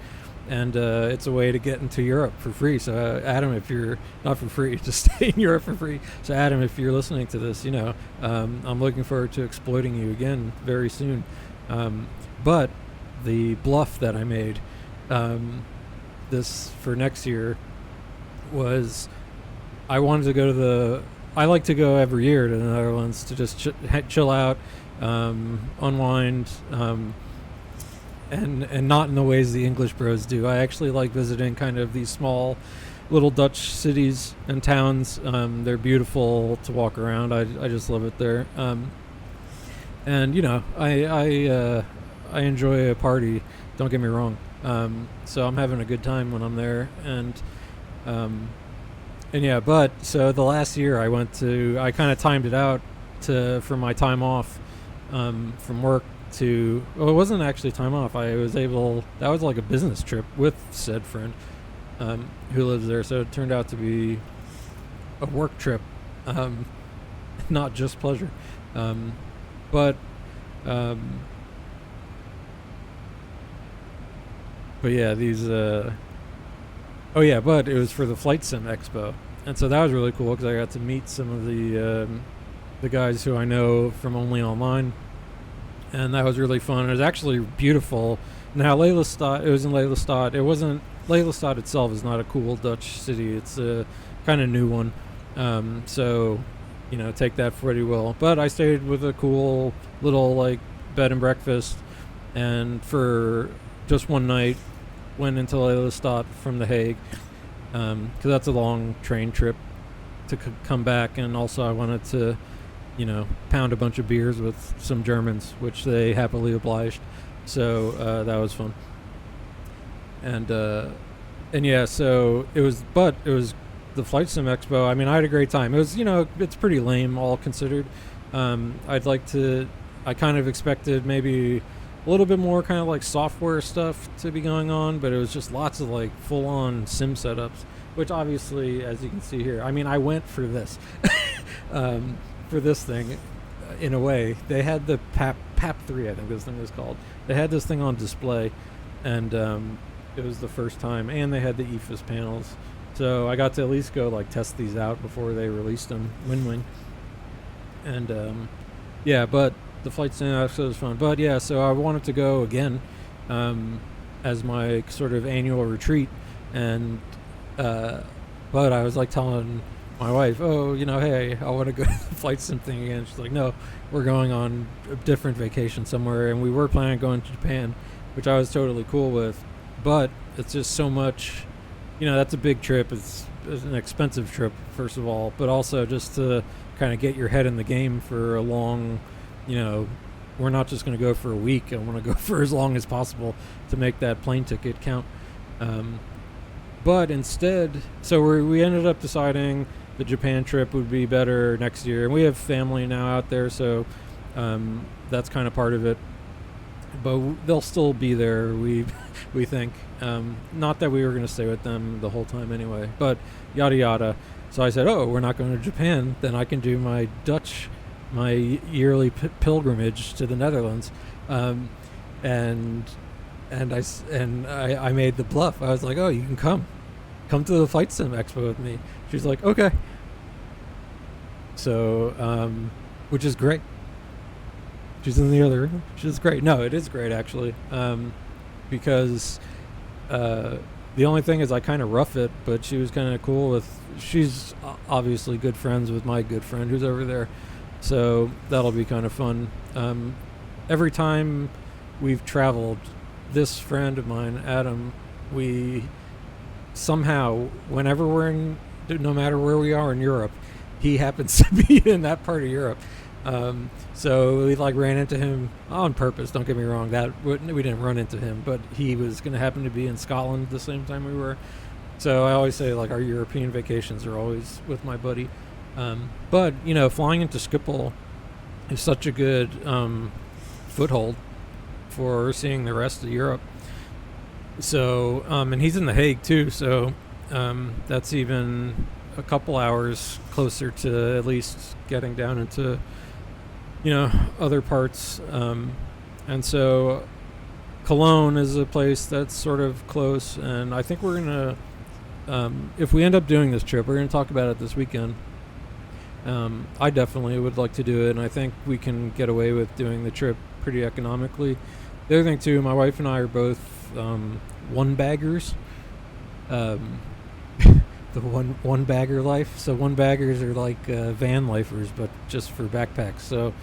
and it's a way to get into Europe for free. So Adam, if you're not for free, just stay in Europe for free. So Adam, if you're listening to this, you know, I'm looking forward to exploiting you again very soon. But the bluff that I made this for next year was, I wanted to go to I like to go every year to the Netherlands to just chill out, unwind, and not in the ways the English bros do. I actually like visiting kind of these small little Dutch cities and towns. They're beautiful to walk around. I just love it there. And you know, I enjoy a party, don't get me wrong. So I'm having a good time when I'm there, and yeah, but so the last year I kind of timed it out for my time off from work to, well, it wasn't actually time off. That was like a business trip with said friend who lives there. So it turned out to be a work trip, not just pleasure. But yeah, but it was for the Flight Sim Expo, and so that was really cool because I got to meet some of the guys who I know from only online, and that was really fun. It was actually beautiful. Now Lelystad, it was in Lelystad. It wasn't Lelystad itself is not a cool Dutch city. It's a kind of new one, so take that for what you will. But I stayed with a cool little like bed and breakfast, and for just one night went into Lelystad from The Hague, because that's a long train trip to come back, and also I wanted to pound a bunch of beers with some Germans, which they happily obliged. So that was fun. And yeah, so it was the Flight Sim Expo. I mean, I had a great time. It was, it's pretty lame, all considered. I kind of expected maybe a little bit more kind of like software stuff to be going on, but it was just lots of like full-on sim setups, which obviously, as you can see here, I mean, I went for this, for this thing, in a way. They had the PAP3, I think this thing was called. They had this thing on display, and it was the first time, and they had the EFIS panels. So I got to at least go like test these out before they released them, Win-Wing. And yeah, but the Flight Sim episode was fun. But yeah, so I wanted to go again as my sort of annual retreat, and but I was like telling my wife, oh, hey, I want to go to the Flight Sim thing again. She's like, no, we're going on a different vacation somewhere, and we were planning on going to Japan, which I was totally cool with, but it's just so much, that's a big trip. It's an expensive trip, first of all, but also just to kind of get your head in the game for a long, we're not just going to go for a week. I want to go for as long as possible to make that plane ticket count. But instead, so we ended up deciding the Japan trip would be better next year, and we have family now out there, so that's kind of part of it. But they'll still be there, we think. Not that we were going to stay with them the whole time anyway, but yada yada. So I said, oh, we're not going to Japan, then I can do my yearly pilgrimage to the Netherlands. And I made the bluff. I was like, oh, you can come to the Flight Sim Expo with me. She's like, okay. So, which is great. She's in the other room. Which is great. No, it is great, actually. Because the only thing is I kind of rough it, but she was kind of cool with, she's obviously good friends with my good friend who's over there. So that'll be kind of fun. Every time we've traveled, this friend of mine, Adam, we somehow, whenever no matter where we are in Europe, he happens to be in that part of Europe. So we like ran into him on purpose. Don't get me wrong, we didn't run into him, but he was going to happen to be in Scotland the same time we were. So I always say like our European vacations are always with my buddy. But flying into Schiphol is such a good foothold for seeing the rest of Europe. So and he's in The Hague too, so that's even a couple hours closer to at least getting down into other parts. And so Cologne is a place that's sort of close, and I think we're gonna if we end up doing this trip, we're gonna talk about it this weekend. I definitely would like to do it, and I think we can get away with doing the trip pretty economically. The other thing too, my wife and I are both one baggers. The one bagger life. So one baggers are like van lifers, but just for backpacks. So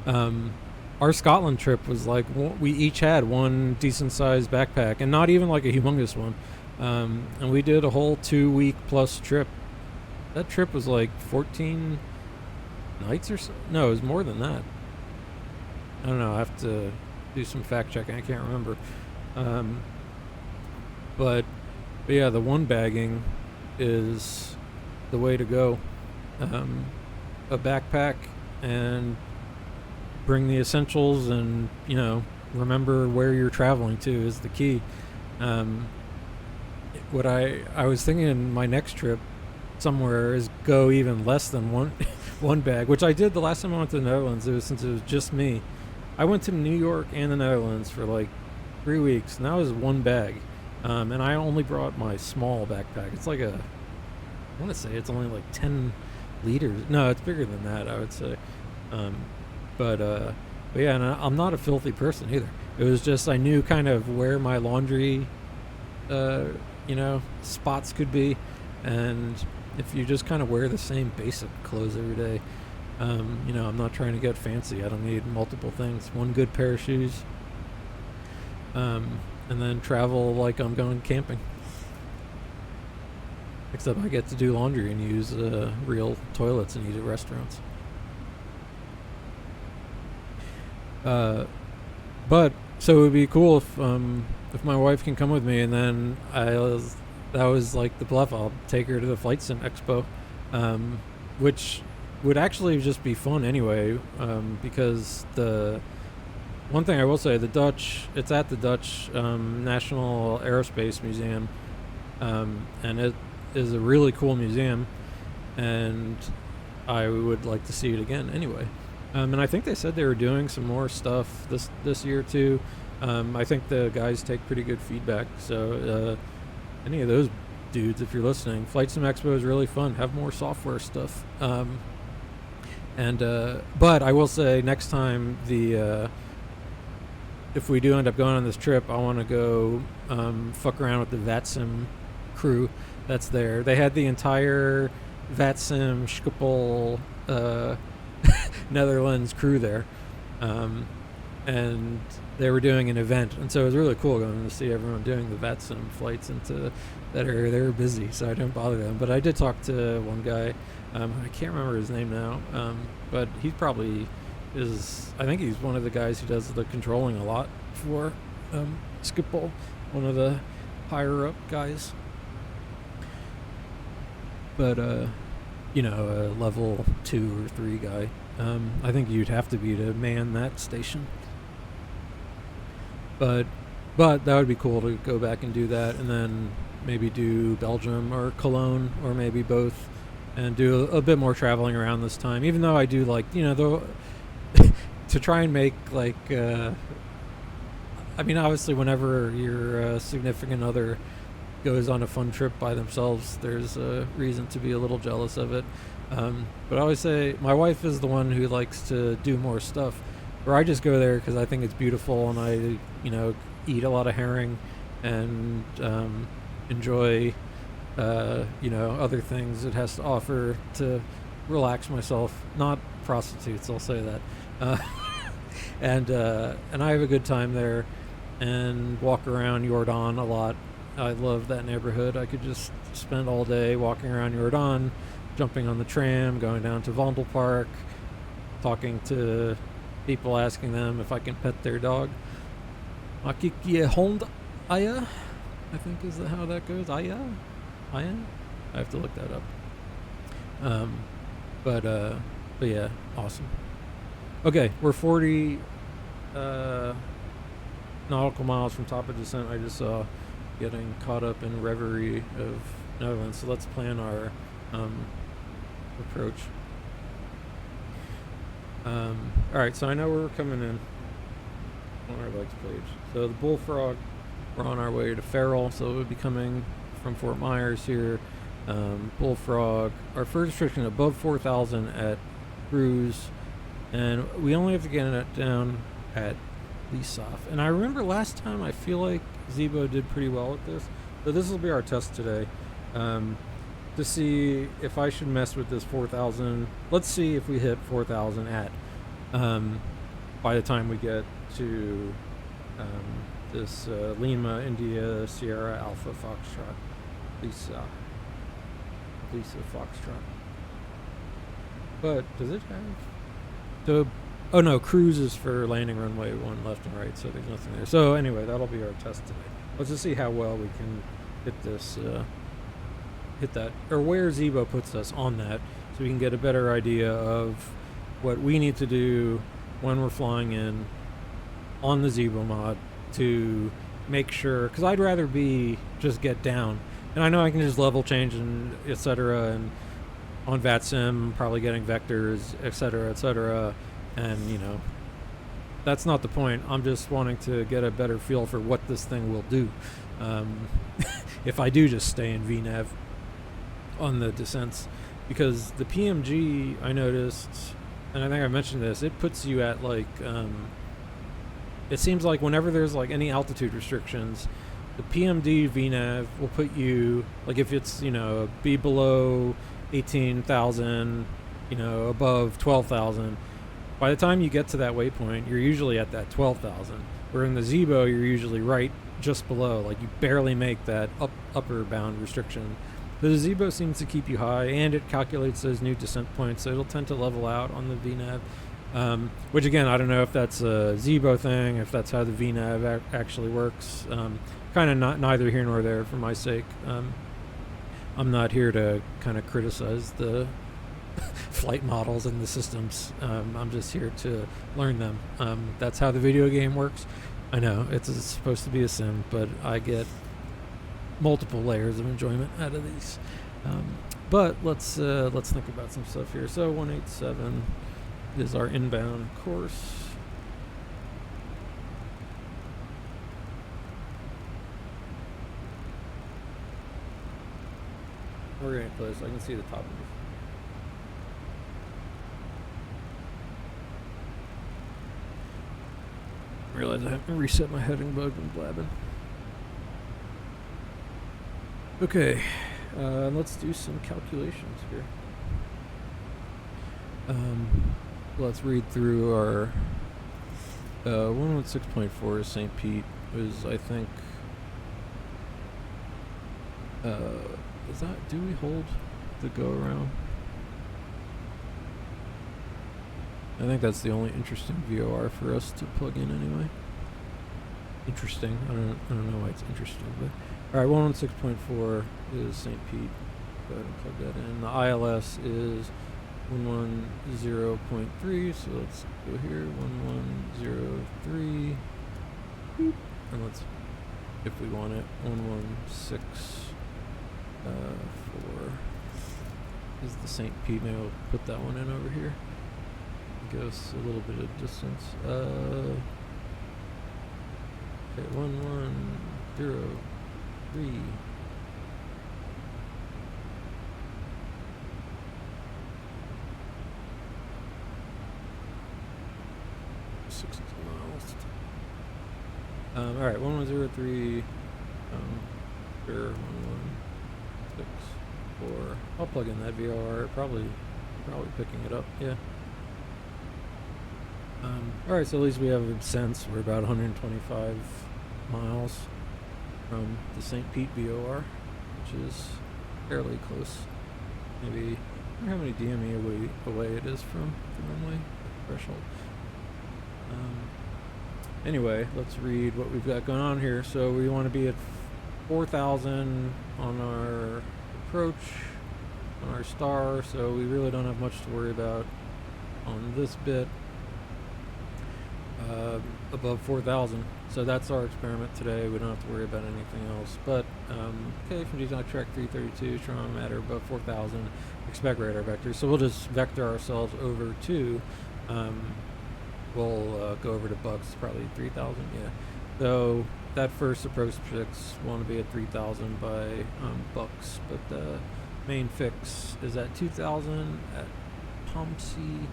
our Scotland trip was like we each had one decent sized backpack, and not even like a humongous one. And we did a whole 2-week plus trip. That trip was like 14 nights or so. No, it was more than that. I don't know. I have to do some fact checking. I can't remember. But yeah, the one bagging is the way to go. A backpack, and bring the essentials, and remember where you're traveling to is the key. What I was thinking my next trip somewhere is go even less than one bag, which I did the last time I went to the Netherlands. Since it was just me. I went to New York and the Netherlands for like 3 weeks, and that was one bag. And I only brought my small backpack. It's like I want to say it's only like 10 liters. No, it's bigger than that, I would say. But yeah, and I'm not a filthy person either. It was just I knew kind of where my laundry, spots could be, and if you just kind of wear the same basic clothes every day, I'm not trying to get fancy. I don't need multiple things. One good pair of shoes, and then travel like I'm going camping. Except I get to do laundry and use real toilets and eat at restaurants. But so it would be cool if my wife can come with me, and then that was like the bluff. I'll take her to the FlightSim Expo, which would actually just be fun anyway, because the one thing I will say, it's at the Dutch National Aerospace Museum, and it is a really cool museum, and I would like to see it again anyway. And I think they said they were doing some more stuff this year too. I think the guys take pretty good feedback, so any of those dudes, if you're listening, FlightSim Expo is really fun. Have more software stuff. But I will say, next time if we do end up going on this trip, I want to go fuck around with the VATSIM crew that's there. They had the entire VATSIM Schiphol Netherlands crew there, and they were doing an event, and so it was really cool going to see everyone doing the VATSIM flights into that area. They were busy, so I didn't bother them. But I did talk to one guy. I can't remember his name now, but he probably is. I think he's one of the guys who does the controlling a lot for Schiphol, one of the higher up guys. But a level 2 or 3 guy. I think you'd have to be to man that station. But that would be cool to go back and do that, and then maybe do Belgium or Cologne, or maybe both, and do a bit more traveling around this time. Even though I do like, to try and make like, obviously whenever your significant other goes on a fun trip by themselves, there's a reason to be a little jealous of it. But I always say my wife is the one who likes to do more stuff, where I just go there because I think it's beautiful, and I, eat a lot of herring and enjoy, other things it has to offer to relax myself. Not prostitutes, I'll say that. And I have a good time there, and walk around Jordan a lot. I love that neighborhood. I could just spend all day walking around Jordan, jumping on the tram, going down to Vondelpark, talking to people, asking them if I can pet their dog. Mag ik je hond aaien? I think is how that goes. Aaien? I have to look that up. But yeah, awesome. Okay, we're 40 nautical miles from top of descent. I just saw getting caught up in reverie of Netherlands. So let's plan our approach. Alright, so I know we're coming in on our legs page. So the Bullfrog, we're on our way to Farrell, so we'll be coming from Fort Myers here. Bullfrog, our first restriction above 4,000 at cruise, and we only have to get it down at Leasoff. And I remember last time, I feel like Zebo did pretty well with this, so this will be our test today, to see if I should mess with this 4,000. Let's see if we hit 4,000 at by the time we get to this Lima India Sierra Alpha Foxtrot Lisa Foxtrot. But does it have oh no, cruise is for landing runway 1 left and right, so there's nothing there. So anyway, that'll be our test today. Let's just see how well we can hit hit that, or where Zebo puts us on that, so we can get a better idea of what we need to do when we're flying in on the Zebo mod to make sure, because I'd rather be just get down, and I know I can just level change and etc. and on VATSIM probably getting vectors, etc., and you know, that's not the point. I'm just wanting to get a better feel for what this thing will do. If I do just stay in VNav on the descents, because the PMG, I noticed, and I think I mentioned this, it puts you at like, it seems like whenever there's like any altitude restrictions, the PMD VNav will put you, like if it's, you know, be below 18,000, you know, above 12,000, by the time you get to that waypoint, you're usually at that 12,000. Where in the Zebo, you're usually right just below, like you barely make that upper bound restriction. The Zebo seems to keep you high, and it calculates those new descent points, so it'll tend to level out on the VNav. Which again, I don't know if that's a Zebo thing, if that's how the VNav actually works. Kind of not neither here nor there for my sake. I'm not here to kind of criticize the flight models and the systems. I'm just here to learn them. That's how the video game works. I know it's supposed to be a sim, but I get multiple layers of enjoyment out of these. But let's think about some stuff here. So 187 is our inbound course. We're getting close. I can see the top of it. Realize I haven't reset my heading bug and blabbing. Okay, let's do some calculations here. Let's read through our 116.4 is St. Pete was, I think, is that, do we hold the go around? I think that's the only interesting VOR for us to plug in anyway. Interesting. I don't know why it's interesting, but all right, 116.4 is St. Pete. Go ahead and plug that in. The ILS is 110.3, so let's go here, 1103. Boop. And let's, if we want it, 116.4 is the St. Pete. Maybe I'll put that one in over here. Give us a little bit of distance. Okay, 1103. 60 miles. All right, 1103. Sure, 1164. I'll plug in that VOR. Probably picking it up. Yeah. All right, so at least we have a sense. We're about 125 miles from the St. Pete VOR, which is fairly close. Maybe, I wonder how many DME away it is from the runway threshold. Anyway, let's read what we've got going on here. So we want to be at 4,000 on our approach, on our star, so we really don't have much to worry about on this bit. Above 4,000. So that's our experiment today. We don't have to worry about anything else. But, okay, from G-Knock track 332, strong matter above 4,000, expect radar vectors. So we'll just vector ourselves over to, we'll go over to Bucks, probably 3,000, yeah. So that first approach fix, want to be at 3,000 by Bucks, but the main fix is at 2,000 at Pomsey.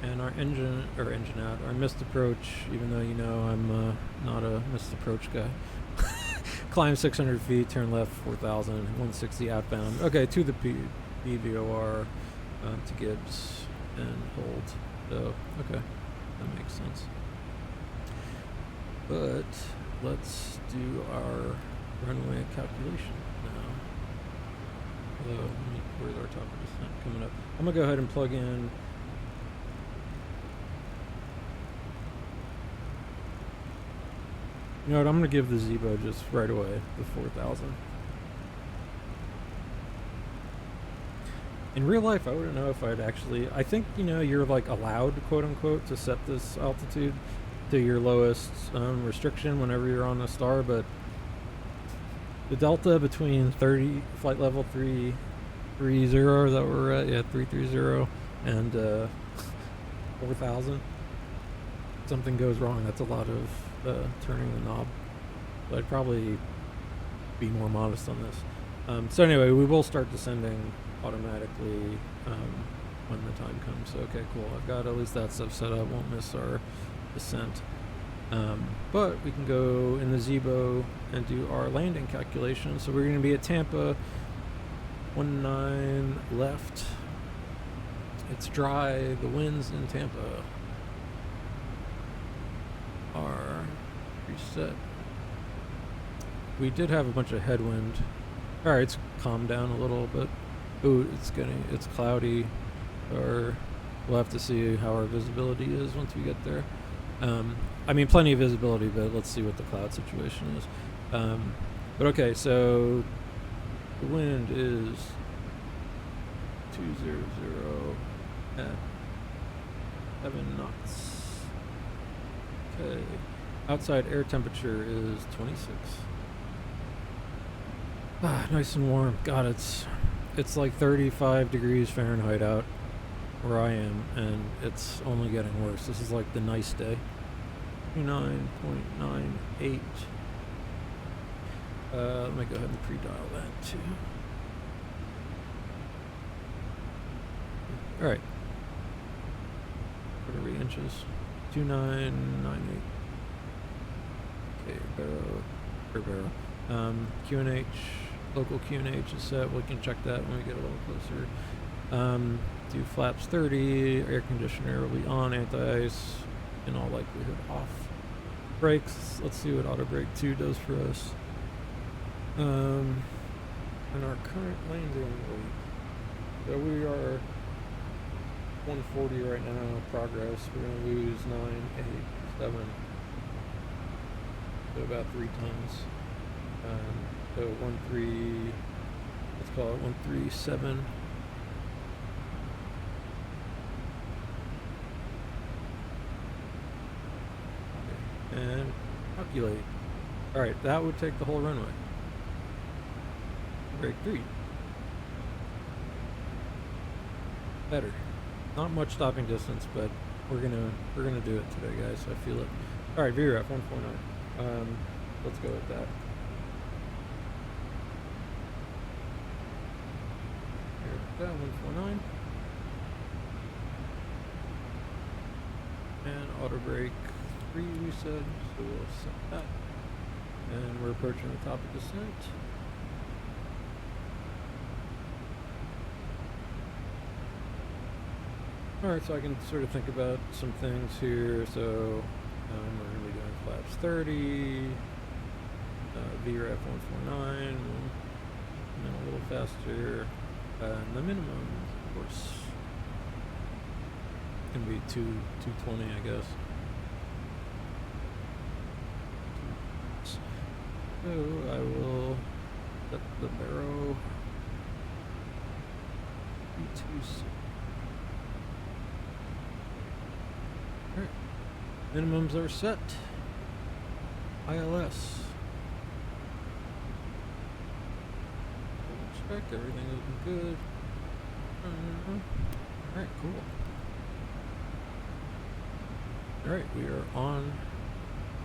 And our engine out, our missed approach, even though you know I'm not a missed approach guy. Climb 600 feet, turn left 4,000, 160 outbound. Okay, to the BVOR, to Gibbs, and hold. So, okay, that makes sense. But let's do our runway calculation now. Where's our top of descent coming up? I'm gonna go ahead and plug in. You know what, I'm going to give the Zebo just right away, the 4,000. In real life, I wouldn't know if I'd actually. I think you're like allowed, quote unquote, to set this altitude to your lowest restriction whenever you're on a star, but the delta between flight level 330, is that where we're at? Yeah, 330, and 4,000. Something goes wrong. That's a lot of turning the knob. But I'd probably be more modest on this. So anyway, we will start descending automatically when the time comes. So, okay, cool. I've got at least that stuff set up. Won't miss our descent. But we can go in the Zebo and do our landing calculation. So we're going to be at Tampa, 19 left. It's dry. The winds in Tampa are reset. We did have a bunch of headwind. All right, it's calmed down a little bit. Ooh, it's cloudy, or we'll have to see how our visibility is once we get there. I mean, plenty of visibility, but let's see what the cloud situation is. But okay, so the wind is 200 at 7 knots. Okay, outside air temperature is 26. Ah, nice and warm. God, it's like 35 degrees Fahrenheit out where I am, and it's only getting worse. This is like the nice day. 29.98. Let me go ahead and pre-dial that too. All right. What are we inches? 2998. Okay, barrel. QNH, local QNH is set. We can check that when we get a little closer. Do flaps 30. Air conditioner will be on. Anti-ice, in all likelihood, off. Brakes. Let's see what auto brake 2 does for us. And our current landing weight. So we are 140 right now. Progress. We're gonna lose 9, 8, 7. So about 3 tons. So 13. Let's call it 137. And calculate. Alright, that would take the whole runway. Break 3. Better. Not much stopping distance, but we're gonna do it today, guys. I feel it. Alright, VREF 149. Let's go with that. Here we go, 149. And auto brake 3 we said, so we'll set that. And we're approaching the top of descent. Alright, so I can sort of think about some things here. So we're going to be doing flaps 30, VREF 149, and then a little faster. And the minimum, of course, can be 220, I guess. So I will set the barrow B2. Alright, minimums are set. ILS. Check, everything looking good. Alright, cool. Alright, we are on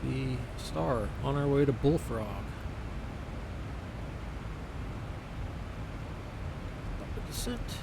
the star, on our way to Bullfrog. Stop the descent.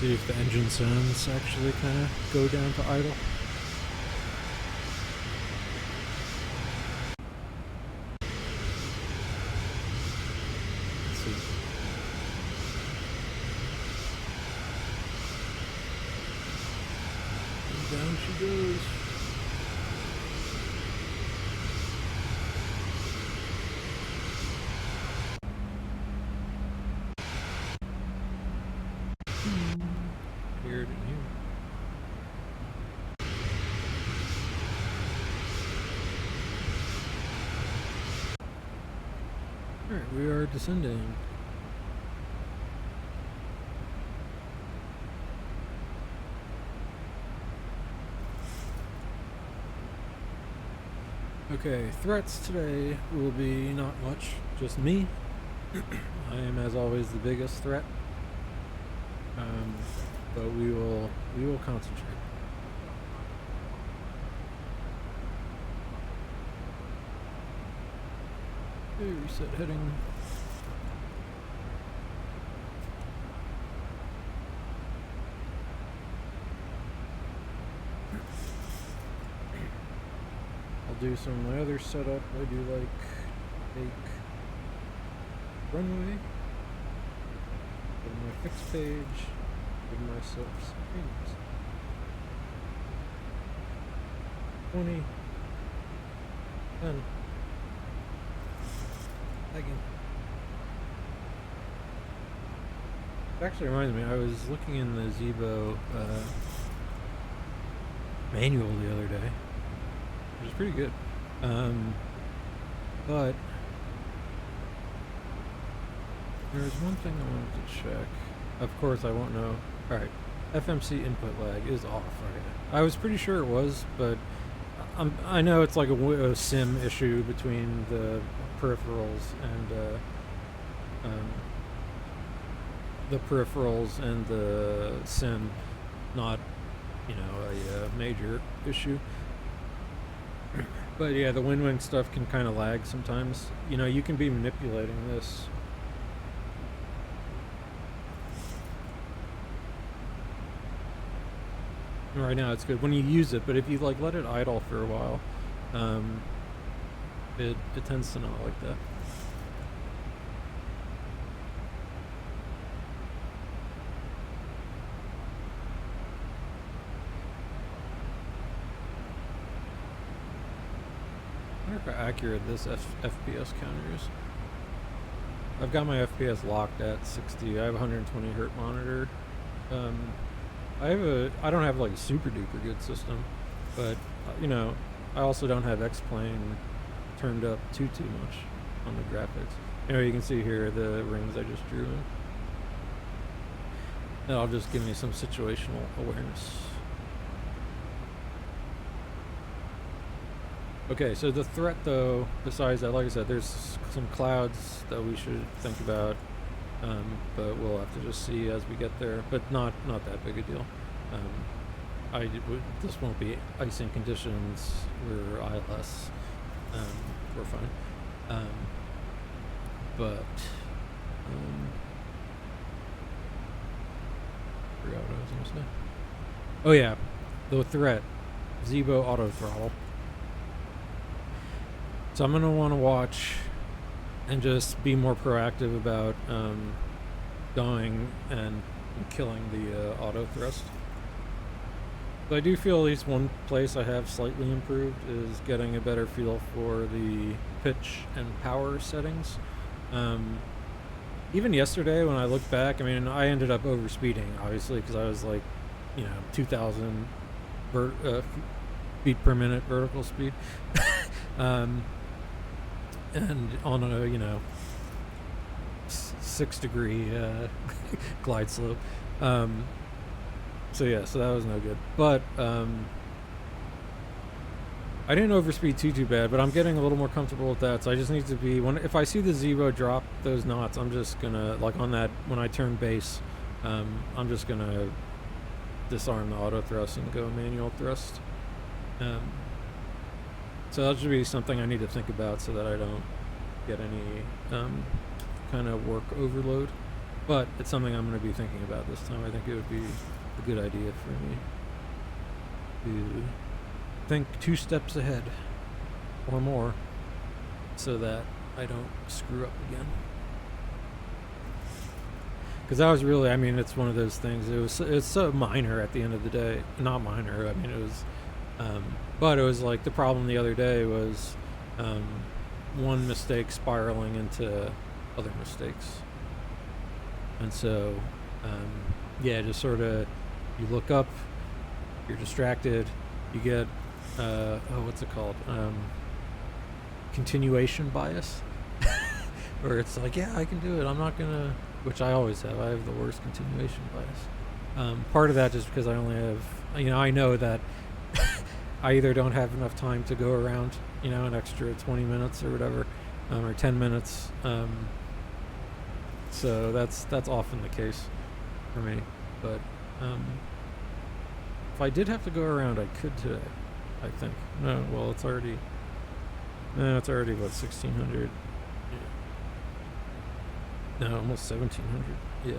See if the engine sounds actually kind of go down to idle. Let's see. And down she goes. Here it in here. Alright, we are descending. Okay, threats today will be not much, just me. I am, as always, the biggest threat. But we will concentrate. Okay, reset heading. I'll do some of my other setup. I do like take runway, go to my fixed page, give myself some things. 20, 10. Lagging. It actually reminds me, I was looking in the Zebo manual the other day, which is pretty good. But there's one thing I wanted to check. Of course, I won't know. Alright, FMC input lag is off, right? I was pretty sure it was, but I know it's like a sim issue between the peripherals and the sim, not, you know, a major issue. But yeah, the wing stuff can kind of lag sometimes. You know, you can be manipulating this. Right now it's good when you use it, but if you like let it idle for a while, it tends to not like that. I wonder how accurate this FPS counter is. I've got my FPS locked at 60. I have a 120 hertz monitor. I don't have like a super duper good system, but you know, I also don't have X-Plane turned up too much on the graphics. You know, you can see here the rings I just drew in. That'll just give me some situational awareness. Okay, so the threat though, besides that, like I said, there's some clouds that we should think about. But we'll have to just see as we get there. But not that big a deal. This won't be icing conditions. We're ILS. We're fine. But forgot what I was gonna say. Oh yeah, the threat, Zebo auto throttle. So I'm gonna want to watch and just be more proactive about going and killing the auto thrust. But I do feel at least one place I have slightly improved is getting a better feel for the pitch and power settings. Even yesterday when I looked back, I mean, I ended up overspeeding, obviously, because I was like, you know, 2,000 feet per minute vertical speed. And on a, you know, 6-degree glide slope. So yeah, so that was no good. But I didn't overspeed too bad, but I'm getting a little more comfortable with that. So I just need to be, if I see the Zebo drop those knots, I'm just gonna, like on that, when I turn base, I'm just gonna disarm the auto thrust and go manual thrust. So that should be something I need to think about so that I don't get any kind of work overload. But it's something I'm going to be thinking about this time. I think it would be a good idea for me to think 2 steps ahead or more so that I don't screw up again. Because that was really, I mean, it's one of those things. It's so minor at the end of the day. Not minor. I mean, it was, but it was like the problem the other day was one mistake spiraling into other mistakes. And so, yeah, just sort of, you look up, you're distracted, you get, what's it called? Continuation bias. Where it's like, yeah, I can do it. I'm not going to, which I always have. I have the worst continuation bias. Part of that just because I only have, I know that I either don't have enough time to go around, an extra 20 minutes or whatever, or 10 minutes. So that's often the case for me. But if I did have to go around, I could today, I think. No, well, it's already what, 1,600? Yeah. No, almost 1,700. Yeah.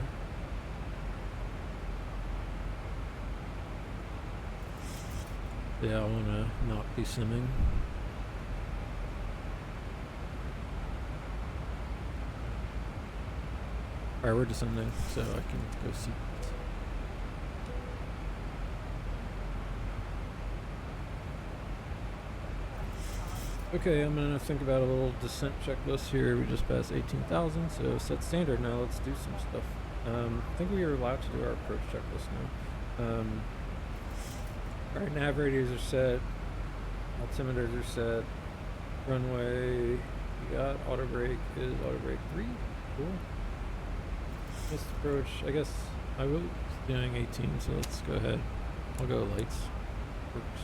Yeah, I want to not be simming. Alright, we're descending, so I can go see. Okay, I'm gonna think about a little descent checklist here. We just passed 18,000, so set standard. Now let's do some stuff. I think we are allowed to do our approach checklist now. Alright, nav radios are set. Altimeters are set. Runway, we got auto brake is auto brake 3. Cool. Missed approach, I guess I was doing 18, so let's go ahead. I'll go lights. Works.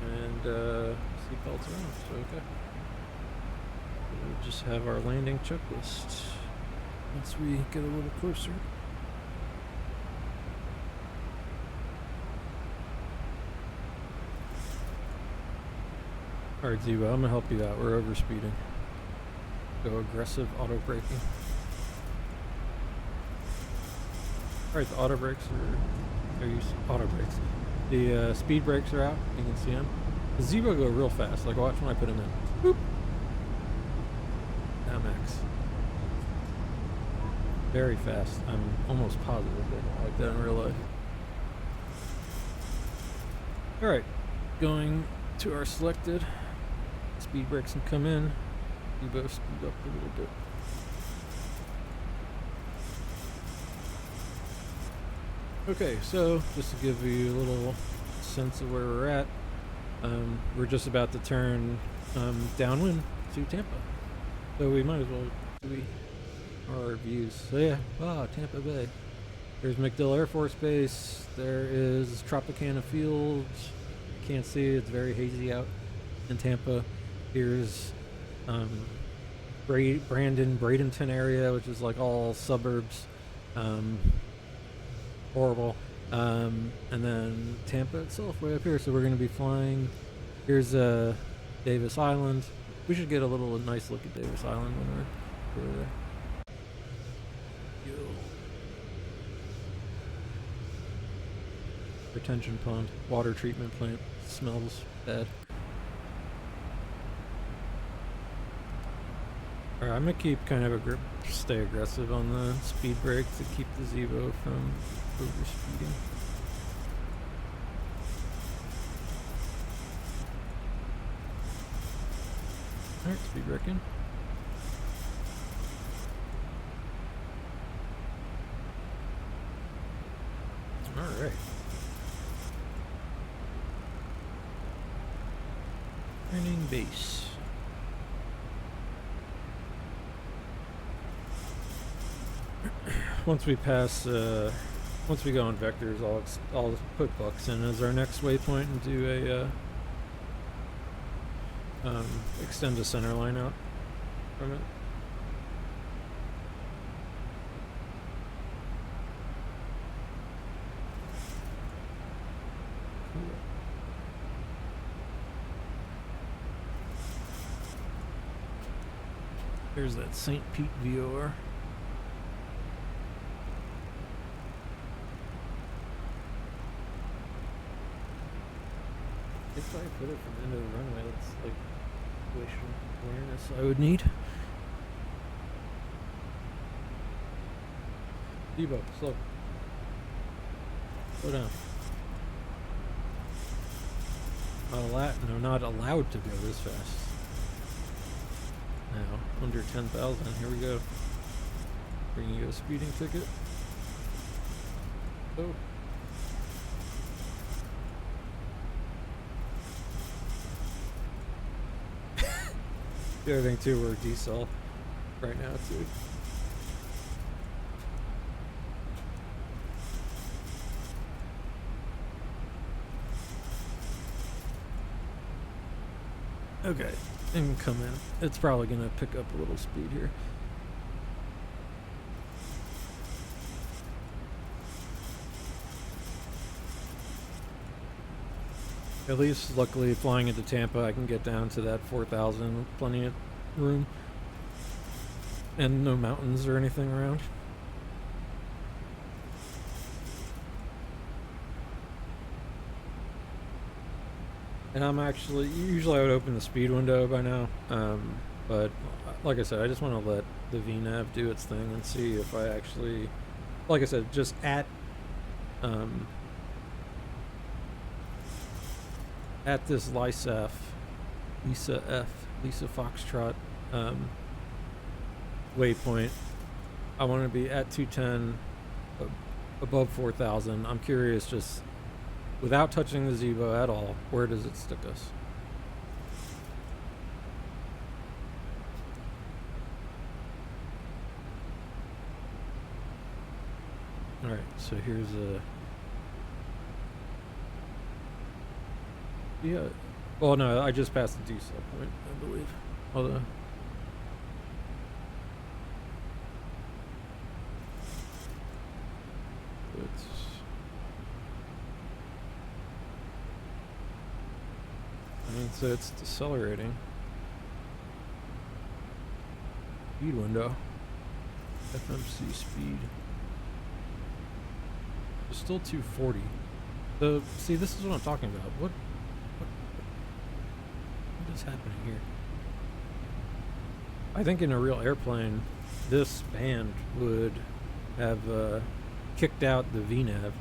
And seatbelts are on, so okay. We'll just have our landing checklist once we get a little closer. Alright, Zebo, I'm gonna help you out. We're overspeeding. Go aggressive auto braking. Alright, the auto brakes are auto brakes. The speed brakes are out. You can see them. The Zebo go real fast. Like, watch when I put them in. Boop. Now max. Very fast. I'm almost positive they don't like that in real life. Alright, going to our selected. Speed brakes can come in. Zebo speed up a little bit. Okay, so just to give you a little sense of where we're at, we're just about to turn downwind to Tampa. So we might as well do our views. So yeah, wow, Tampa Bay. There's MacDill Air Force Base. There is Tropicana Field. Can't see, it's very hazy out in Tampa. Here's Bradenton area, which is like all suburbs. Horrible. And then Tampa itself way up here. So we're going to be flying. Here's Davis Island. We should get a nice look at Davis Island when we're there. Yo. Retention pond, water treatment plant. Smells bad. Alright, I'm gonna keep kind of stay aggressive on the speed brake to keep the Zebo from overspeeding. Alright, speed braking. Alright. Turning base. Once we go on vectors, I'll put Bucks in as our next waypoint and do a extend the center line out from it. There's that St. Pete VOR. If I put it from the end of the runway, that's like situational awareness I would need. Debo, slow. Slow down. Not allowed to go this fast. Now, under 10,000, here we go. Bringing you a speeding ticket. Oh. The other thing too, we're diesel right now too. Okay, and come in. It's probably gonna pick up a little speed here. At least, luckily, flying into Tampa, I can get down to that 4,000, plenty of room, and no mountains or anything around. And I'm actually, usually I would open the speed window by now, but like I said, I just want to let the VNav do its thing and see if I actually, like I said, just at this Lisa Foxtrot waypoint, I want to be at 210 above 4,000. I'm curious, just without touching the Zebo at all, where does it stick us? Alright, so here's a... Yeah. Well, no, I just passed the diesel point, I believe. Although... so it's decelerating. Speed window. FMC speed. It's still 240. So, see, this is what I'm talking about. What is happening here? I think in a real airplane, this band would have kicked out the VNav.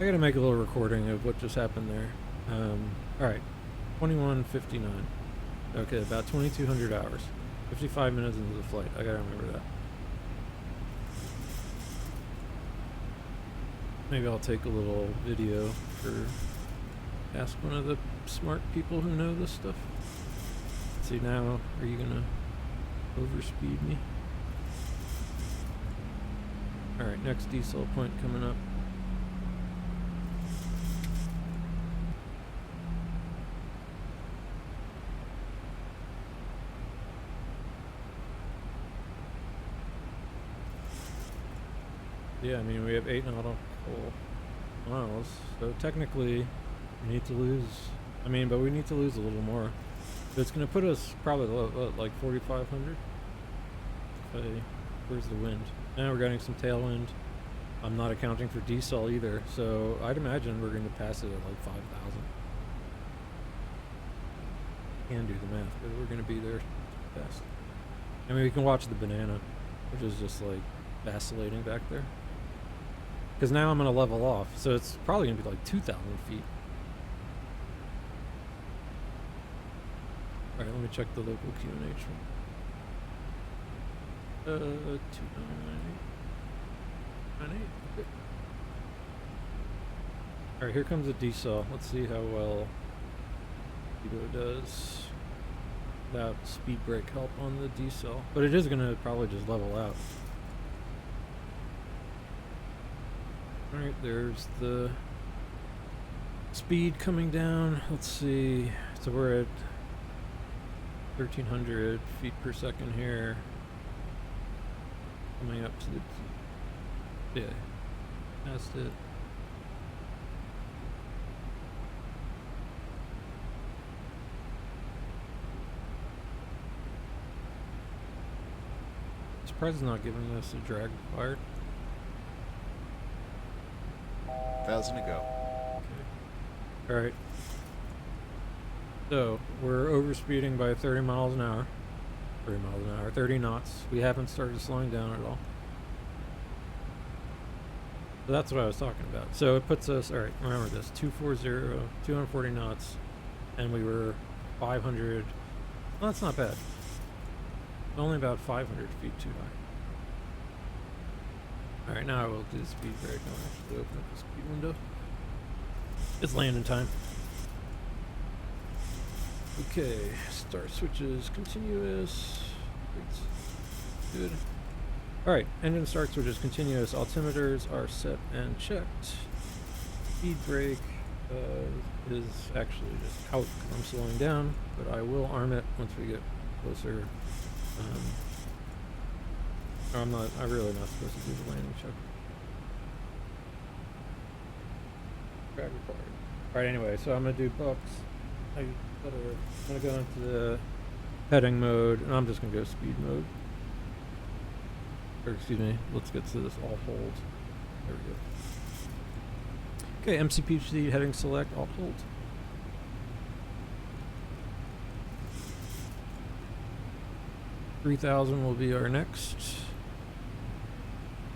I gotta make a little recording of what just happened there. Alright, 21:59. Okay, about 2,200 hours. 55 minutes into the flight. I gotta remember that. Maybe I'll take a little video for ask one of the smart people who know this stuff. Let's see, now, are you gonna overspeed me? Alright, next diesel point coming up. Yeah, I mean, we have 8 nautical miles, so technically we need to lose, but we need to lose a little more. So it's going to put us probably, like 4,500? Where's the wind? Now we're getting some tailwind. I'm not accounting for diesel either, so I'd imagine we're going to pass it at like 5,000. Can do the math, but we're going to be there fast. I mean, we can watch the banana, which is just like vacillating back there. Because now I'm going to level off, so it's probably going to be like 2,000 feet. Alright, let me check the local QNH one. 2998. Okay. Alright, here comes a decel. Let's see how well Edo does without speed brake help on the decel. But it is going to probably just level out. Alright, there's the speed coming down. Let's see. So we're at 1,300 feet per second here. Coming up to the... Yeah. Past it. surprised it's not giving us a drag required. 1,000 to go. Okay. Alright. So, we're overspeeding by 30 miles an hour. 30 miles an hour, 30 knots. We haven't started slowing down at all. So that's what I was talking about. So it puts us, alright, remember this, 240, 240 knots, and we were 500, well, that's not bad. Only about 500 feet too high. Alright, now I will do the speed brake. I'll actually open up the speed window. It's landing time. Okay, start switches continuous. Good. Alright, engine start switches continuous. Altimeters are set and checked. Speed brake is actually just out because I'm slowing down, but I will arm it once we get closer. I'm really not supposed to do the landing check. Drag required. Alright, anyway, so I'm going to do bucks. I'm going to go into the heading mode, and I'm just going to go speed mode. Or excuse me, let's get to this all hold. There we go. Okay, MCP speed, heading select, all hold. $3,000 will be our next.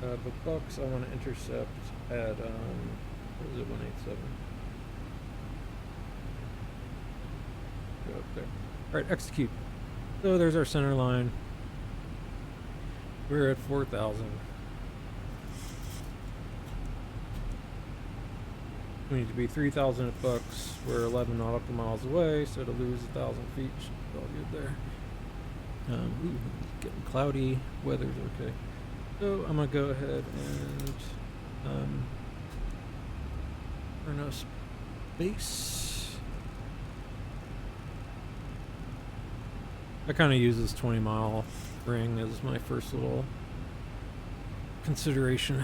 But bucks, I want to intercept at, what is it, 187? Go up there. Alright, execute. So there's our center line. We're at 4,000. We need to be 3,000 at bucks. We're 11 nautical miles away, so to lose 1,000 feet should be all good there. Ooh, getting cloudy. Weather's okay. So I'm gonna go ahead and turn us base. I kind of use this 20-mile ring as my first little consideration.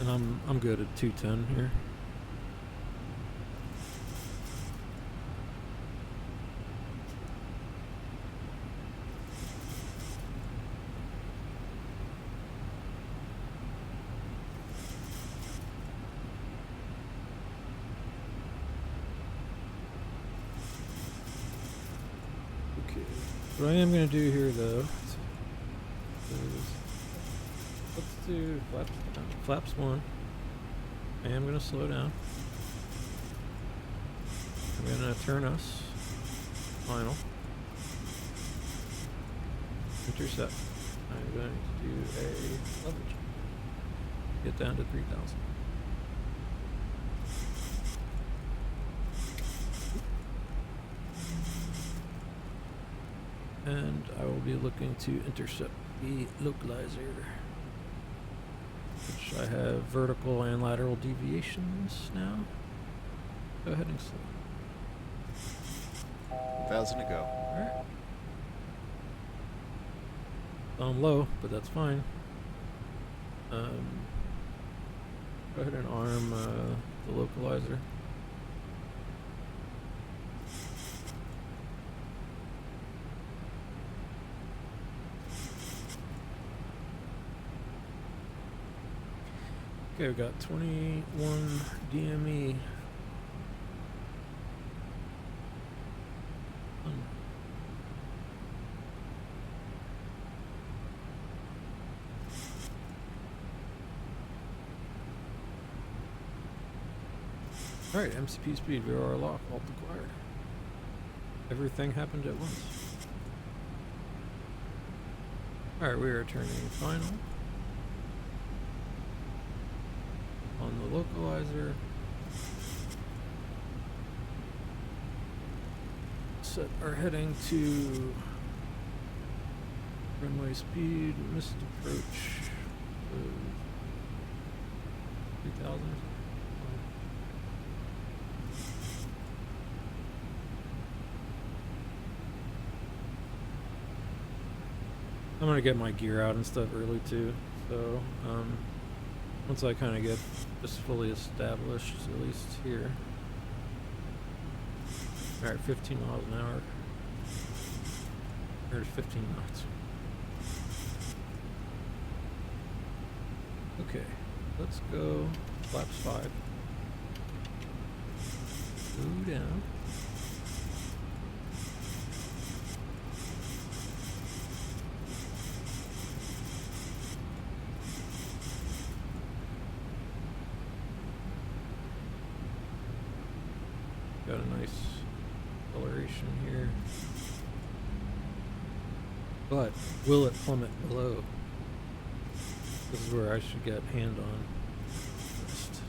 And I'm good at 210 here. What I am going to do here, though, is let's do flaps 1. I am going to slow down. I'm going to turn us final. Intercept. I'm going to do a leverage. Get down to 3,000. And I will be looking to intercept the localizer, which I have vertical and lateral deviations now. Go ahead and slow. 1,000 to go. Alright. I'm low, but that's fine. Go ahead and arm the localizer. Okay, we got 21 DME. Alright, MCP speed, VOR lock, alt acquired. Everything happened at once. Alright, we are turning final. On the localizer. Set our heading to runway speed, missed approach 3,000. I'm gonna get my gear out and stuff early too, so once I kind of get just fully established, at least here, Alright, 15 miles an hour. There's 15 knots. Okay, let's go flaps 5. Go down. Got a nice acceleration here. But will it plummet below? This is where I should get hand on first.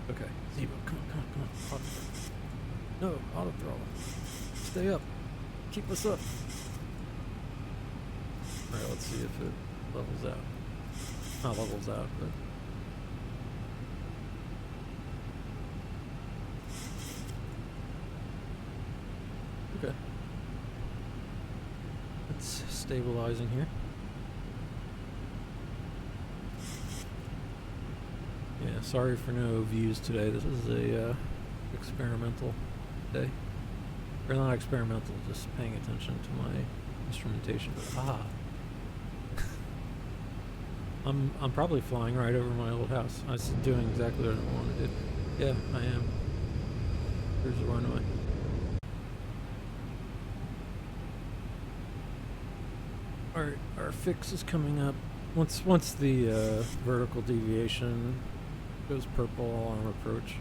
Okay, Zebo, come on. Auto throttle. No, auto throttle. Stay up. Keep us up. Alright, let's see if it levels out. Not levels out, but... Okay. It's stabilizing here. Yeah, sorry for no views today. This is a experimental day. Or not experimental, just paying attention to my instrumentation. But I'm probably flying right over my old house. I was doing exactly what I wanted to do. Yeah, I am. Here's the runway. Alright, our fix is coming up. Once the vertical deviation goes purple on approach.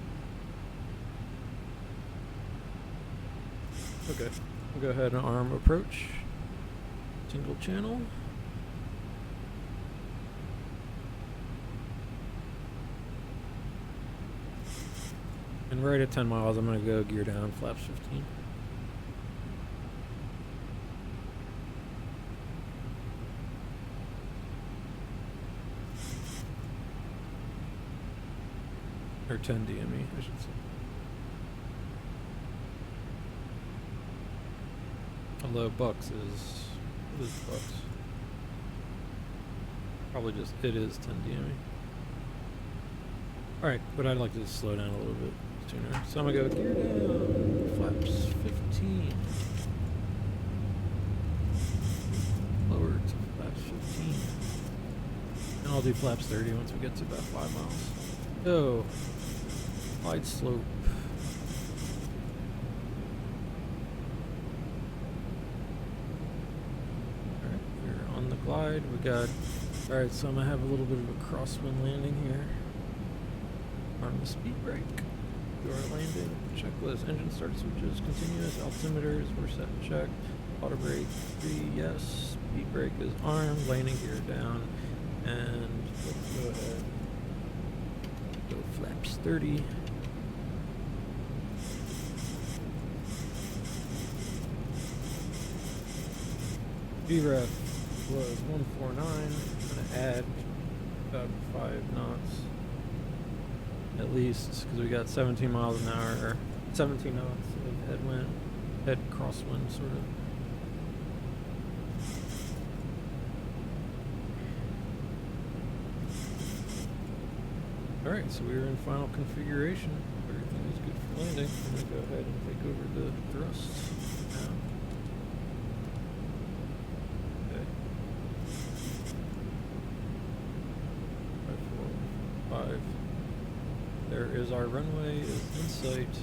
Okay, we'll go ahead and arm approach. Single channel. And right at 10 miles, I'm going to go gear down, flaps 15. Or 10 DME, I should say. Although Bucks is... What is Bucks? Probably just... It is 10 DME. Alright, but I'd like to slow down a little bit sooner. So I'm gonna go gear down, flaps 15. Lower to flaps 15. And I'll do flaps 30 once we get to about 5 miles. So, wide slope. Alright, we're on the glide. We got... Alright, so I'm gonna have a little bit of a crosswind landing here. Arm the speed brake. Do our landing. Checklist. Engine start switches. Continuous. Altimeters. We're set and checked. Auto brake. 3. Yes. Speed brake is armed. Landing gear down. And let's go ahead. Go flaps 30. VREF was 149. I'm going to add about 5 knots. At least, because we got 17 miles an hour, or 17 knots of headwind, head crosswind, sort of. Alright, so we're in final configuration. Everything is good for landing. I'm going to go ahead and take over the thrust now. Okay. 5, 4, 5. There is our runway, is in sight.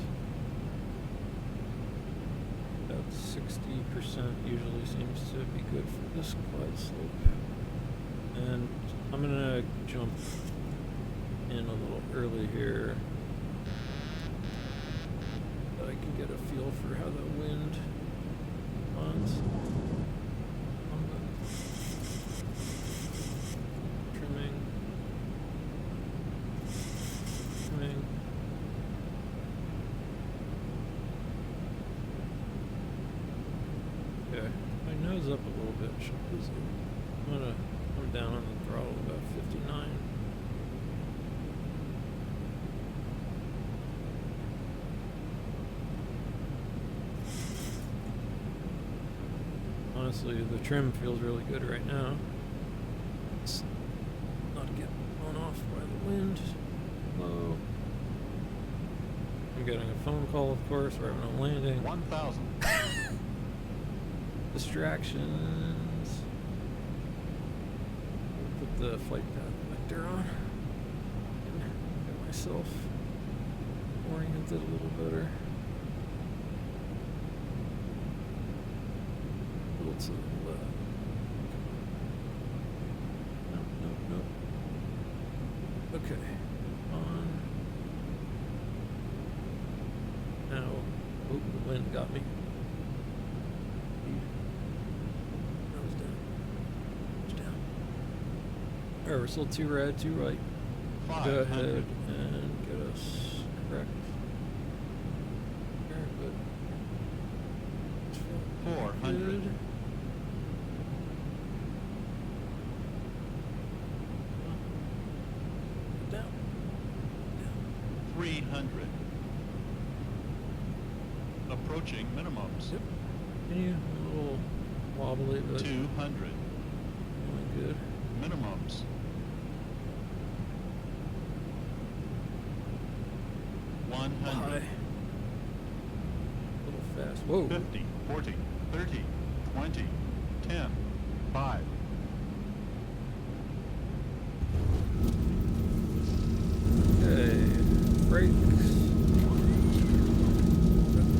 About 60% usually seems to be good for this glide slope. And I'm going to jump in a little early here, so I can get a feel for how the wind responds. Trimming. Okay, my nose up a little bit. I'm gonna come down on the throttle about 59. Honestly, the trim feels really good right now. It's not getting blown off by the wind. Low. I'm getting a phone call, of course. We're having a landing. 1,000. Distractions. Put the flight path vector on. Get myself oriented a little better. A little to the left. Nope. Okay. On. Now. Oh, the wind got me. Nose down. Alright, we're still 2 red, 2 right. Go 500. ahead and get us correct. Very good. 400. Good. Down. 300. Approaching minimums. Yep. Continue. A little wobbly, but 200. doing good. Minimums. High. 100. A little fast. Whoa. 50, 40, 30, 20, 10, 5. Okay. Brakes.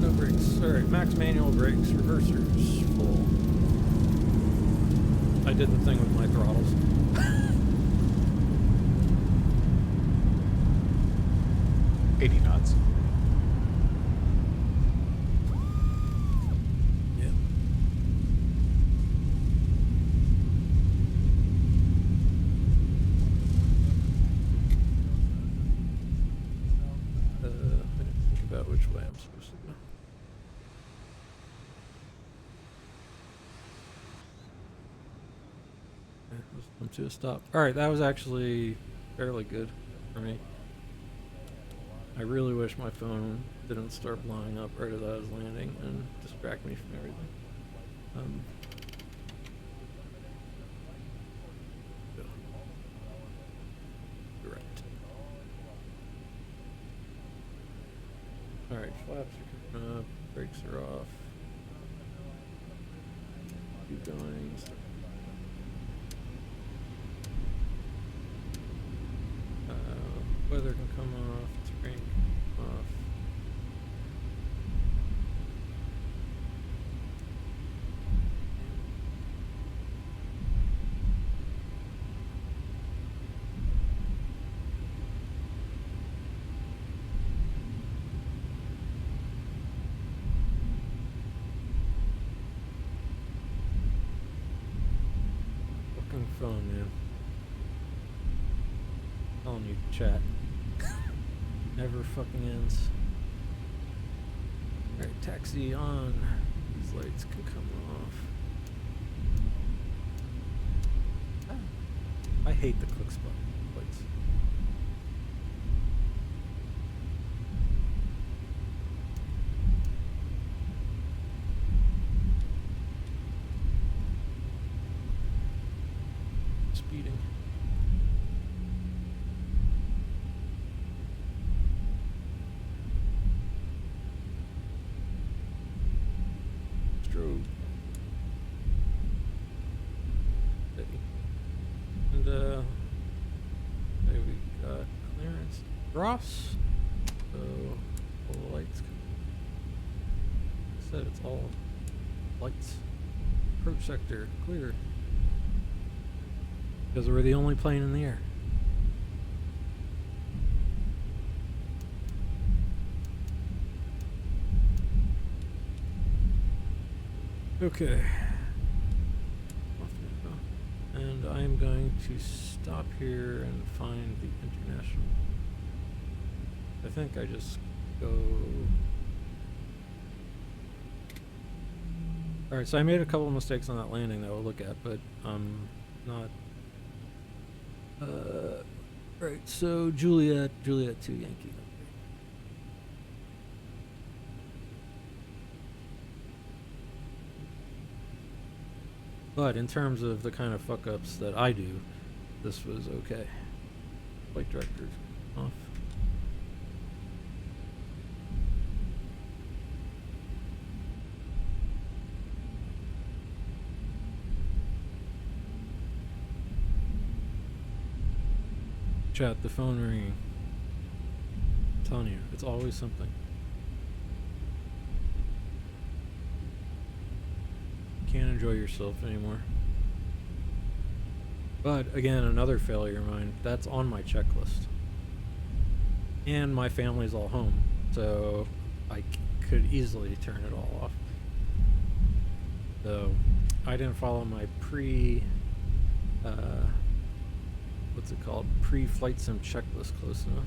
No brakes. Alright, max manual brakes. Reversers. Full. I did the thing with my throttles. 80 knots. Yep. I didn't think about which way I'm supposed to go. Okay, let's come to a stop. Alright, that was actually fairly good for me. I really wish my phone didn't start blowing up right as I was landing and distract me from everything. Yeah. Correct. Alright, flaps are coming up, brakes are off. Keep going. Weather can come off, terrain can come off. Fucking phone, man. Telling you, chat. Never fucking ends. Alright, taxi on. These lights can come off. I hate the click spot lights. Speeding. Strobe. Steady. And there we got clearance cross. So all the lights come. I said it's all lights. Approach sector clear. Because we're the only plane in the air. Okay. Off we go. And I'm going to stop here and find the international. I think I just go. Alright, so I made a couple of mistakes on that landing that we'll look at, but not. Right, so Juliet 2 Yankee. But in terms of the kind of fuck ups that I do, this was okay. Flight directors off. Chat, the phone ringing. I'm telling you, it's always something. Can't enjoy yourself anymore. But again, another failure of mine. That's on my checklist. And my family's all home, so I could easily turn it all off. So I didn't follow my what's it called? Pre-flight sim checklist close enough.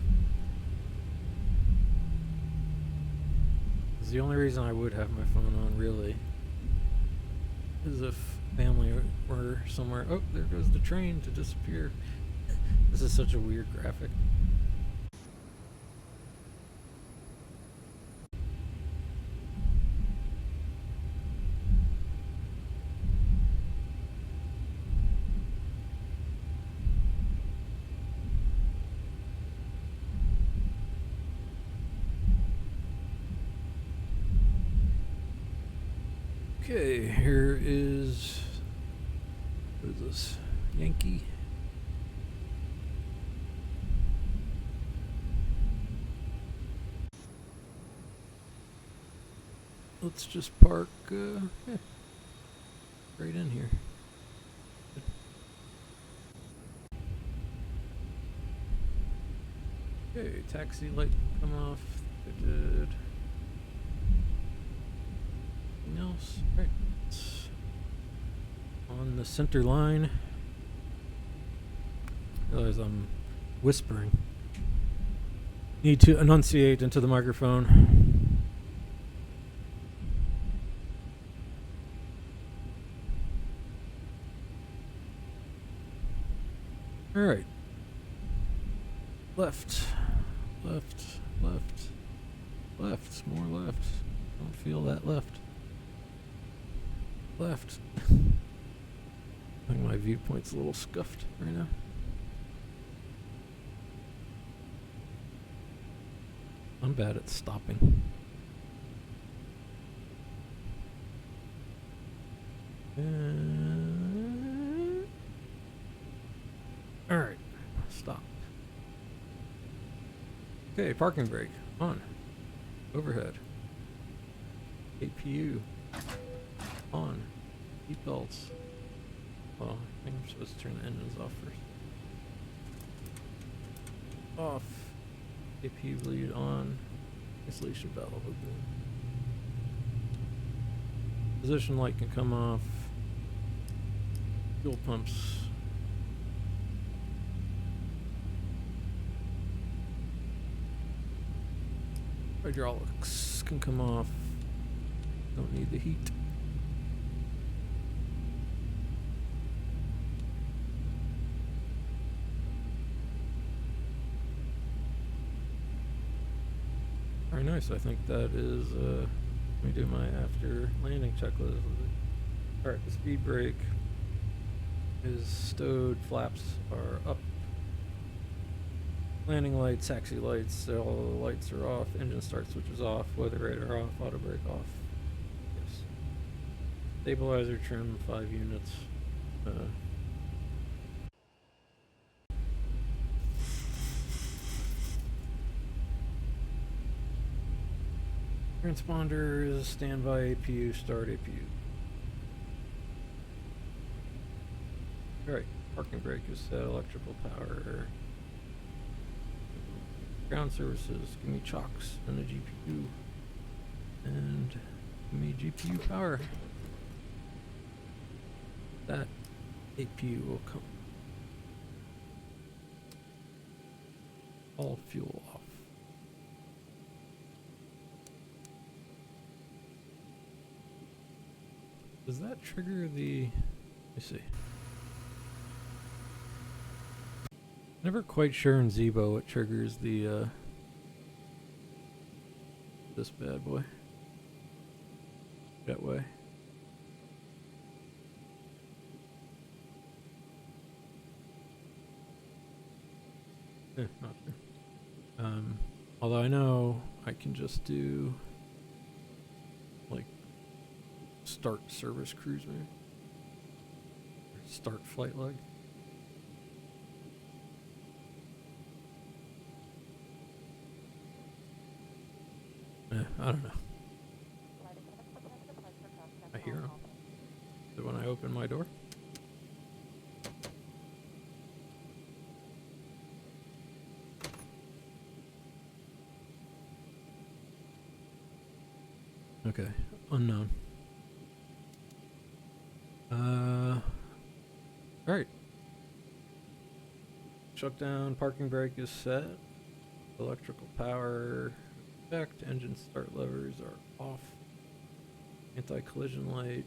It's the only reason I would have my phone on, really, is if family were somewhere. Oh, there goes the train to disappear. This is such a weird graphic. Okay, here is, what is this, Yankee? Let's just park, yeah, right in here. Okay, taxi light come off. It did. Anything else? Right. On the center line. Realize I'm whispering. Need to enunciate into the microphone. All right. Left, left, left, left, more left. Don't feel that left. Left. I think my viewpoint's a little scuffed right now. I'm bad at stopping. Alright, stop. Okay, parking brake on. Overhead. APU on. Seat belts. Well, I think I'm supposed to turn the engines off first. Off. APU bleed on. Isolation valve open. Position light can come off. Fuel pumps. Hydraulics can come off. Don't need the heat. Very nice. I think that is, let me do my after landing checklist. Alright, the speed brake is stowed, flaps are up. Landing lights, taxi lights, all the lights are off, engine start switch is off, weather radar off, auto brake off. Yes. Stabilizer trim, 5 units. Transponders, standby APU, start APU. Alright, parking brake is set, electrical power. Ground services, give me chocks and a GPU. And give me GPU power. That APU will come. All fuel off. Does that trigger the... Let me see. Never quite sure in Zebo what triggers the, this bad boy. Jetway. Not sure. Although I know I can just do, like, start service cruise maybe. Or start flight leg. I don't know. I hear them. Is it when I open my door? Okay, unknown. Alright. Shutdown, parking brake is set. Electrical power checked. Engine start levers are off. Anti-collision light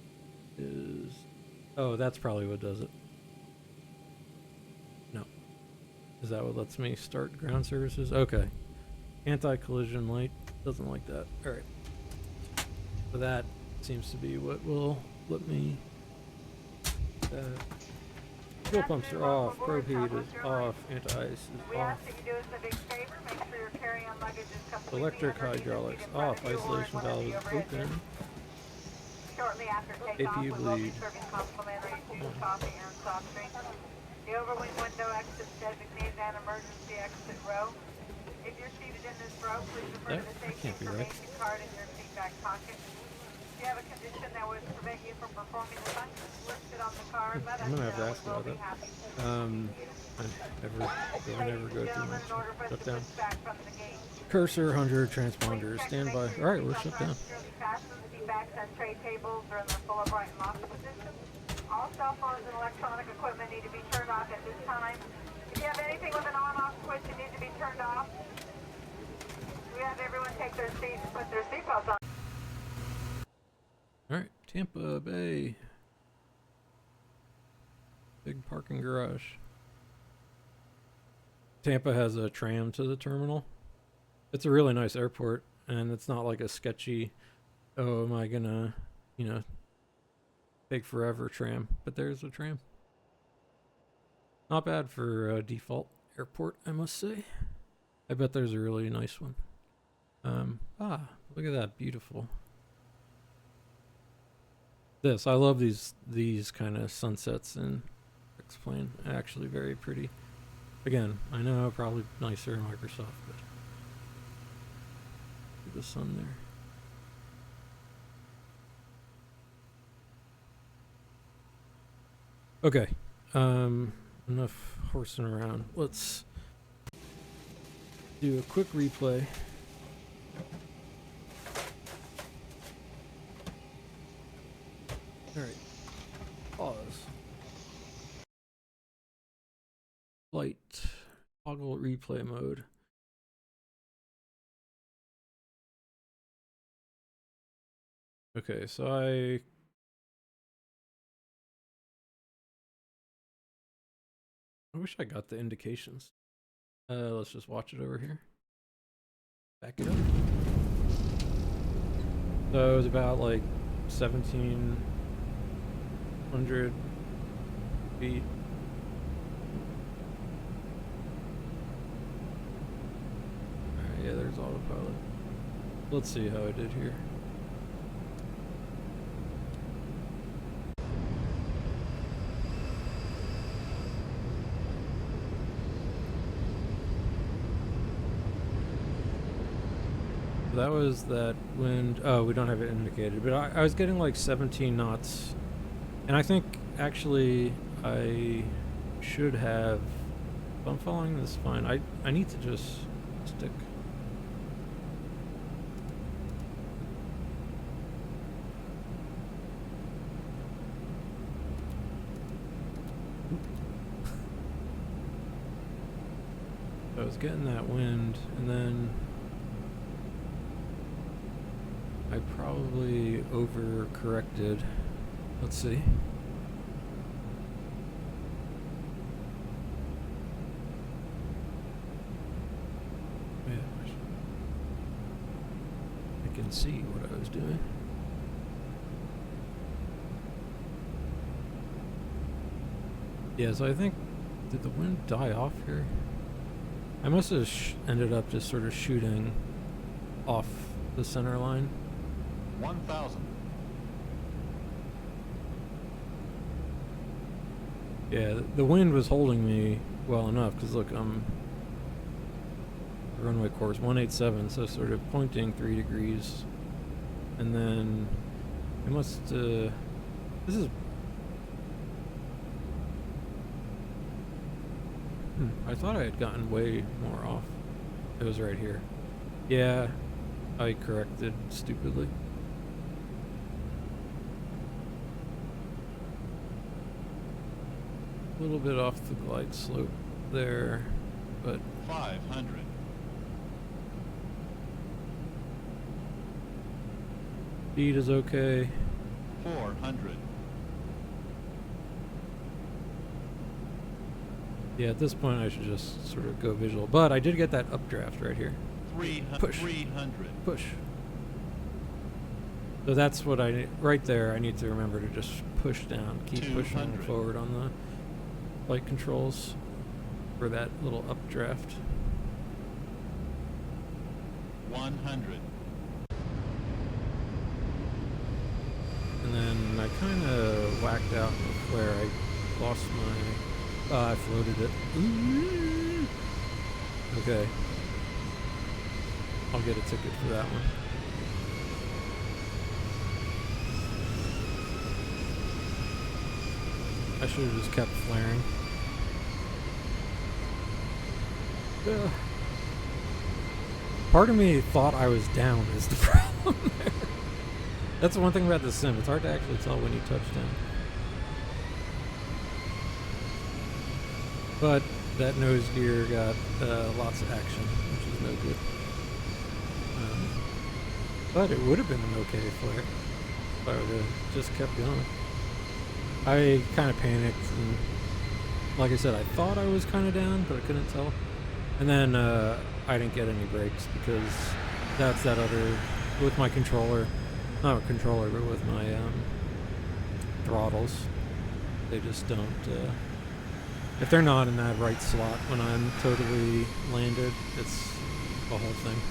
is... Oh, that's probably what does it. No. Is that what lets me start ground services? Okay. Anti-collision light. Doesn't like that. Alright. So that seems to be what will let me... fuel pumps are off, probe heat is off, anti-ice is off. Electric hydraulics off, isolation valve is open. APU bleed. The overwing window exit designated an emergency exit row. If you're seated in this row, please refer to the safety information card in your seat back pocket. If you have a condition that would prevent you from performing the functions listed on the card, let us know. I'm gonna have to ask about that. I never go through my shut down. Cursor 100 transponders standby. All right, we're shut down. Seatbacks and tray tables are in their full upright and locked position. All cell phones and electronic equipment need to be turned off at this time. If you have anything with an on-off switch, it needs to be turned off. We have everyone take their seats and put their seatbelts on. All right, Tampa Bay. Big parking garage. Tampa has a tram to the terminal. It's a really nice airport, and it's not like a sketchy, oh, am I gonna, you know, take forever tram. But there's a tram. Not bad for a default airport, I must say. I bet there's a really nice one. Look at that, beautiful. I love these kind of sunsets in X-Plane. Actually very pretty. Again, I know probably nicer in Microsoft, but the sun there. Okay, enough horsing around. Let's do a quick replay. All right, pause. Flight, toggle replay mode. Okay, so I wish I got the indications. Let's just watch it over here. Back it up. So it was about like 1,700 feet. Alright, yeah, there's autopilot. Let's see how I did here. That was that wind. Oh, we don't have it indicated, but I was getting like 17 knots, and I think actually I should have. If I'm following this fine, I need to just stick. I was getting that wind, and then I probably overcorrected. Let's see. Yeah, I can see what I was doing. Yeah, so I think, did the wind die off here? I must have ended up just sort of shooting off the center line. 1,000. Yeah, the wind was holding me well enough, because look, I'm runway course 187, so sort of pointing 3 degrees. And then I must, this is, I thought I had gotten way more off. It was right here. Yeah, I corrected stupidly. A little bit off the glide slope there, but 500. speed is okay. 400. Yeah, at this point I should just sort of go visual. But I did get that updraft right here. 300. Push. 300. Push. So that's what I, right there, I need to remember to just push down. Keep pushing 200. forward on the flight controls for that little updraft. 100. And then I kind of whacked out where I lost my, I floated it. Ooh. Okay. I'll get a ticket for that one. I should have just kept flaring. Ugh. Part of me thought I was down is the problem there. That's the one thing about the sim. It's hard to actually tell when you touch down. But that nose gear got lots of action, which is no good. But it would have been an okay flare if I would have just kept going. I kind of panicked, and like I said, I thought I was kind of down, but I couldn't tell. And then I didn't get any brakes because that's that other, with my controller, not a controller, but with my throttles, they just don't, if they're not in that right slot when I'm totally landed, it's the whole thing.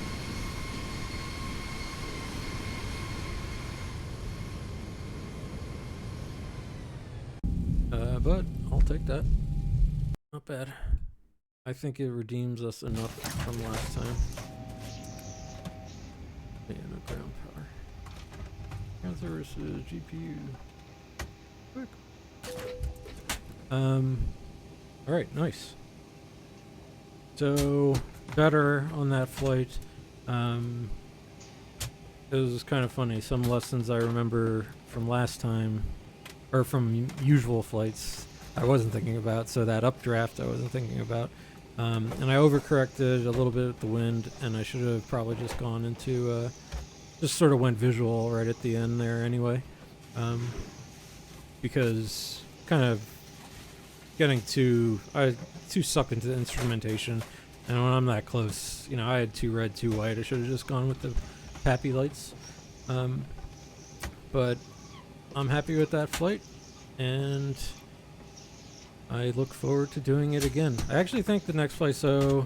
But I'll take that. Not bad. I think it redeems us enough from last time. Yeah, no ground power. Ground services, GPU. Quick. Alright, nice. So, better on that flight. It was kind of funny. Some lessons I remember from last time, or from usual flights, I wasn't thinking about. So that updraft I wasn't thinking about. And I overcorrected a little bit at the wind, and I should have probably just gone into, just sort of went visual right at the end there anyway. Because kind of getting too sucked into the instrumentation, and when I'm that close, you know, I had 2 red, 2 white. I should have just gone with the PAPI lights. But I'm happy with that flight, and I look forward to doing it again. I actually think the next flight, so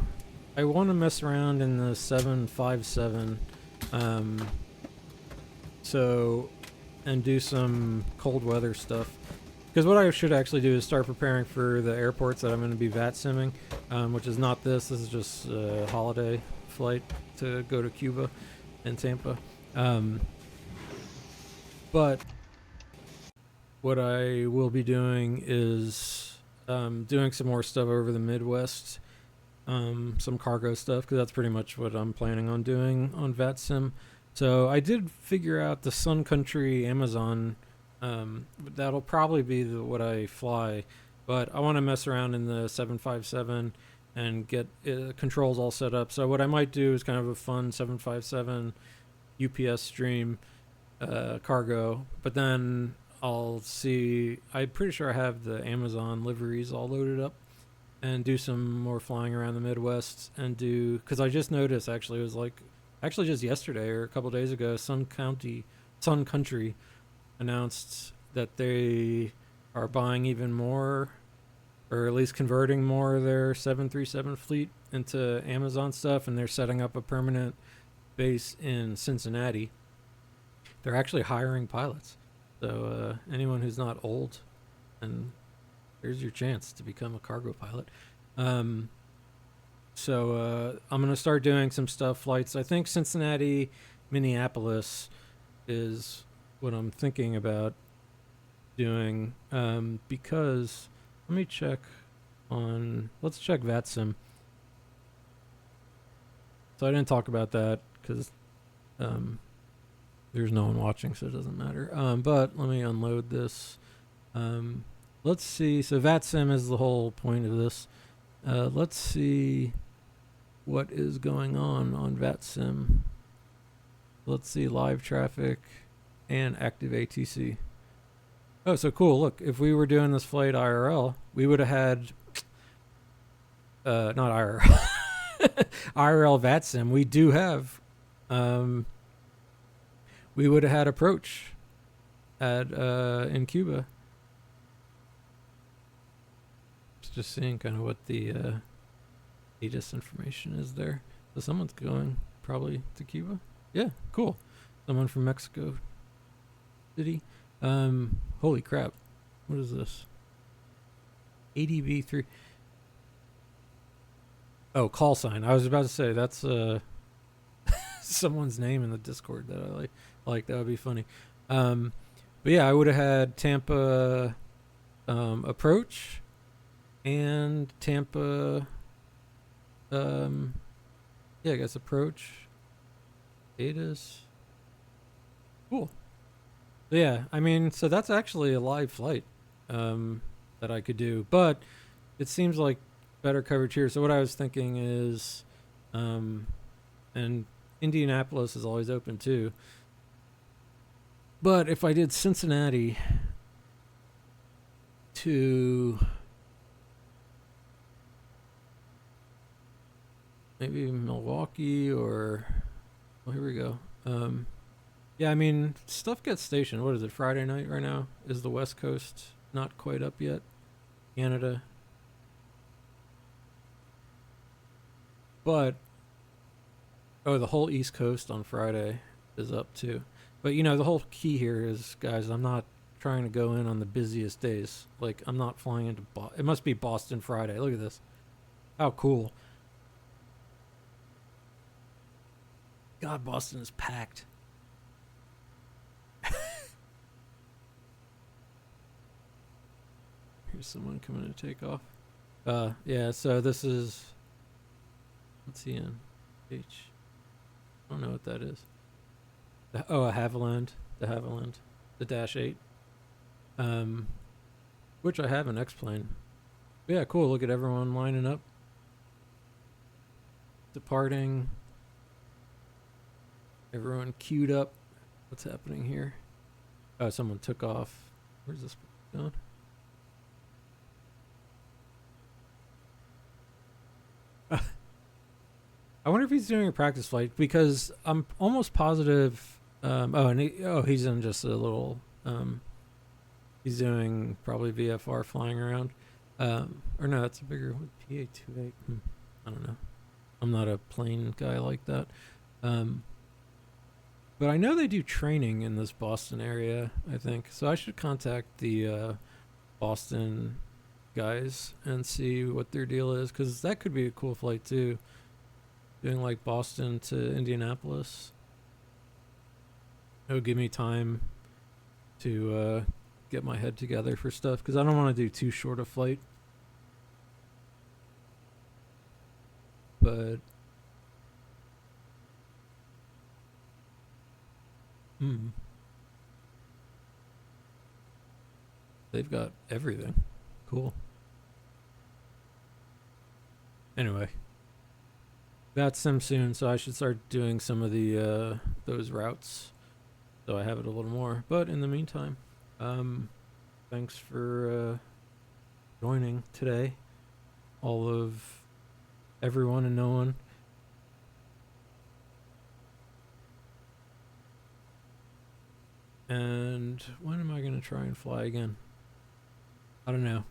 I want to mess around in the 757, and do some cold weather stuff. Because what I should actually do is start preparing for the airports that I'm going to be VATSimming, which is not this. This is just a holiday flight to go to Cuba and Tampa. But what I will be doing is doing some more stuff over the Midwest, some cargo stuff, because that's pretty much what I'm planning on doing on VATSIM. So I did figure out the Sun Country Amazon. That'll probably be what I fly, but I want to mess around in the 757 and get controls all set up. So what I might do is kind of a fun 757 UPS stream cargo, but then I'll see, I'm pretty sure I have the Amazon liveries all loaded up, and do some more flying around the Midwest, and do, because I just noticed, actually, it was like, actually just yesterday or a couple days ago, Sun Country announced that they are buying even more, or at least converting more of their 737 fleet into Amazon stuff, and they're setting up a permanent base in Cincinnati. They're actually hiring pilots. So anyone who's not old, and here's your chance to become a cargo pilot. So I'm gonna start doing some stuff flights. I think Cincinnati, Minneapolis is what I'm thinking about doing. Because let me check on. Let's check VATSIM. So I didn't talk about that because there's no one watching, so it doesn't matter. But let me unload this. Let's see. So VATSIM is the whole point of this. Let's see what is going on VATSIM. Let's see live traffic and active ATC. Oh, so cool. Look, if we were doing this flight IRL, we would have had not IRL. IRL VATSIM. We do have we would have had approach at in Cuba. Just seeing kind of what the ATIS information is there. So someone's going probably to Cuba. Yeah, cool. Someone from Mexico City. Holy crap. What is this? ADV3. Oh, call sign. I was about to say that's someone's name in the Discord that I like. That would be funny. But yeah, I would have had Tampa approach and Tampa yeah, I guess approach ATIS. Cool. So yeah, I mean, so that's actually a live flight that I could do, but it seems like better coverage here. So what I was thinking is and Indianapolis is always open too, but if I did Cincinnati to maybe Milwaukee or well, here we go. Yeah, I mean, stuff gets stationed. What is it, Friday night right now? Is the West Coast not quite up yet? Canada. But, oh, the whole East Coast on Friday is up too. But, you know, the whole key here is, guys, I'm not trying to go in on the busiest days. Like, I'm not flying into It must be Boston Friday. Look at this. How cool. God, Boston is packed. Here's someone coming to take off. Yeah, so this is, what's he in? I don't know what that is. A Havilland. The Havilland. The Dash 8. Which I have an X-plane. Yeah, cool. Look at everyone lining up. Departing. Everyone queued up. What's happening here? Oh, someone took off. Where's this going? I wonder if he's doing a practice flight because I'm almost positive. He's in just a little. He's doing probably VFR flying around. Or no, that's a bigger one. PA-28. I don't know. I'm not a plane guy like that. But I know they do training in this Boston area, I think. So I should contact the Boston guys and see what their deal is, because that could be a cool flight too. Doing like Boston to Indianapolis. It'll give me time to get my head together for stuff, because I don't want to do too short a flight. But they've got everything. Cool. Anyway, VATSIM soon, so I should start doing some of the those routes, so I have it a little more. But in the meantime, thanks for joining today, all of everyone and no one. And when am I going to try and fly again? I don't know.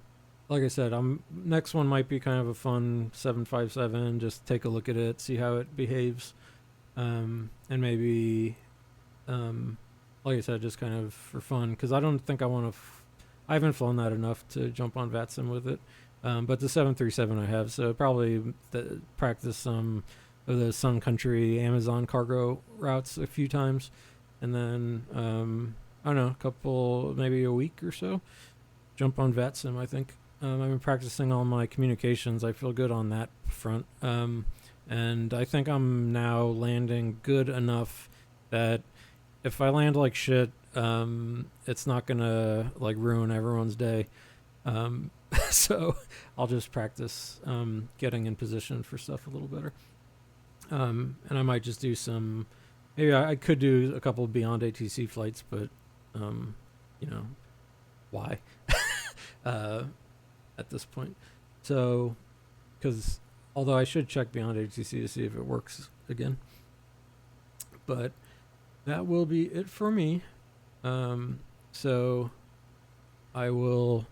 Like I said, next one might be kind of a fun 757. Just take a look at it, see how it behaves, and maybe, like I said, just kind of for fun. Because I don't think I want to. I haven't flown that enough to jump on VATSIM with it. But the 737 I have, so probably practice some of the Sun Country Amazon cargo routes a few times, and then I don't know, a couple, maybe a week or so, jump on VATSIM. I think I've been practicing all my communications. I feel good on that front, and I think I'm now landing good enough that if I land like shit, it's not gonna like ruin everyone's day. So I'll just practice getting in position for stuff a little better. And I might just do some, maybe I could do a couple beyond ATC flights, but, you know, why at this point? So, because although I should check beyond ATC to see if it works again. But that will be it for me. So I will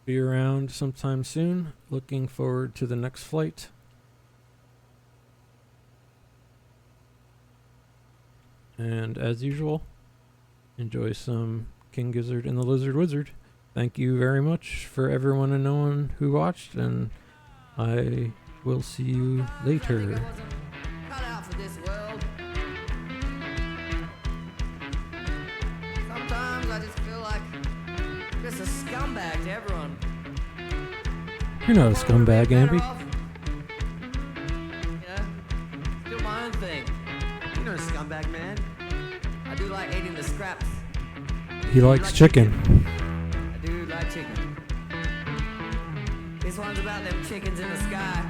be around sometime soon. Looking forward to the next flight. And as usual, enjoy some King Gizzard and the Lizard Wizard. Thank you very much for everyone and no one who watched, and I will see you later. Cut out for this world. Sometimes I just feel like just a scumbag to everyone. You're not a scumbag, Amby. Yeah, do my own thing. You're not a scumbag, man. I do like eating the scraps. He likes chicken. I do like chicken. This one's about them chickens in the sky.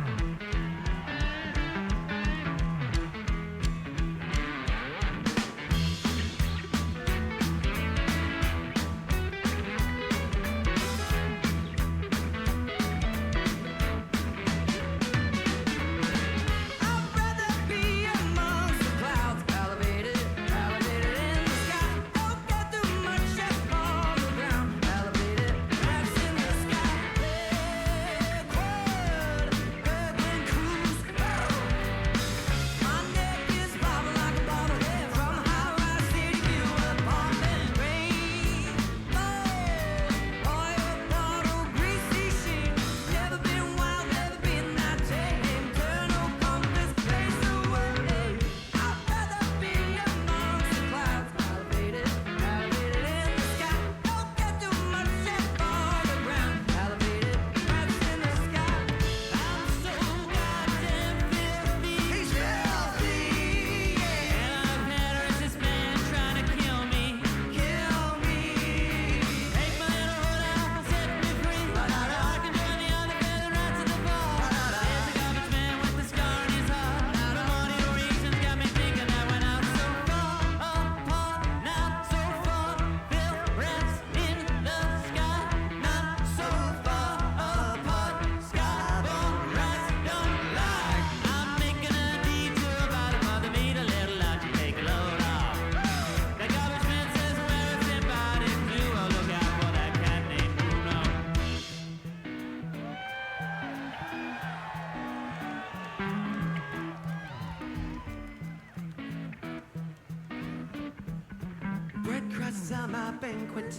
Bread crusts are my banquet,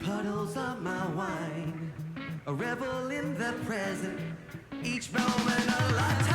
puddles are my wine. A revel in the present, each moment a lifetime.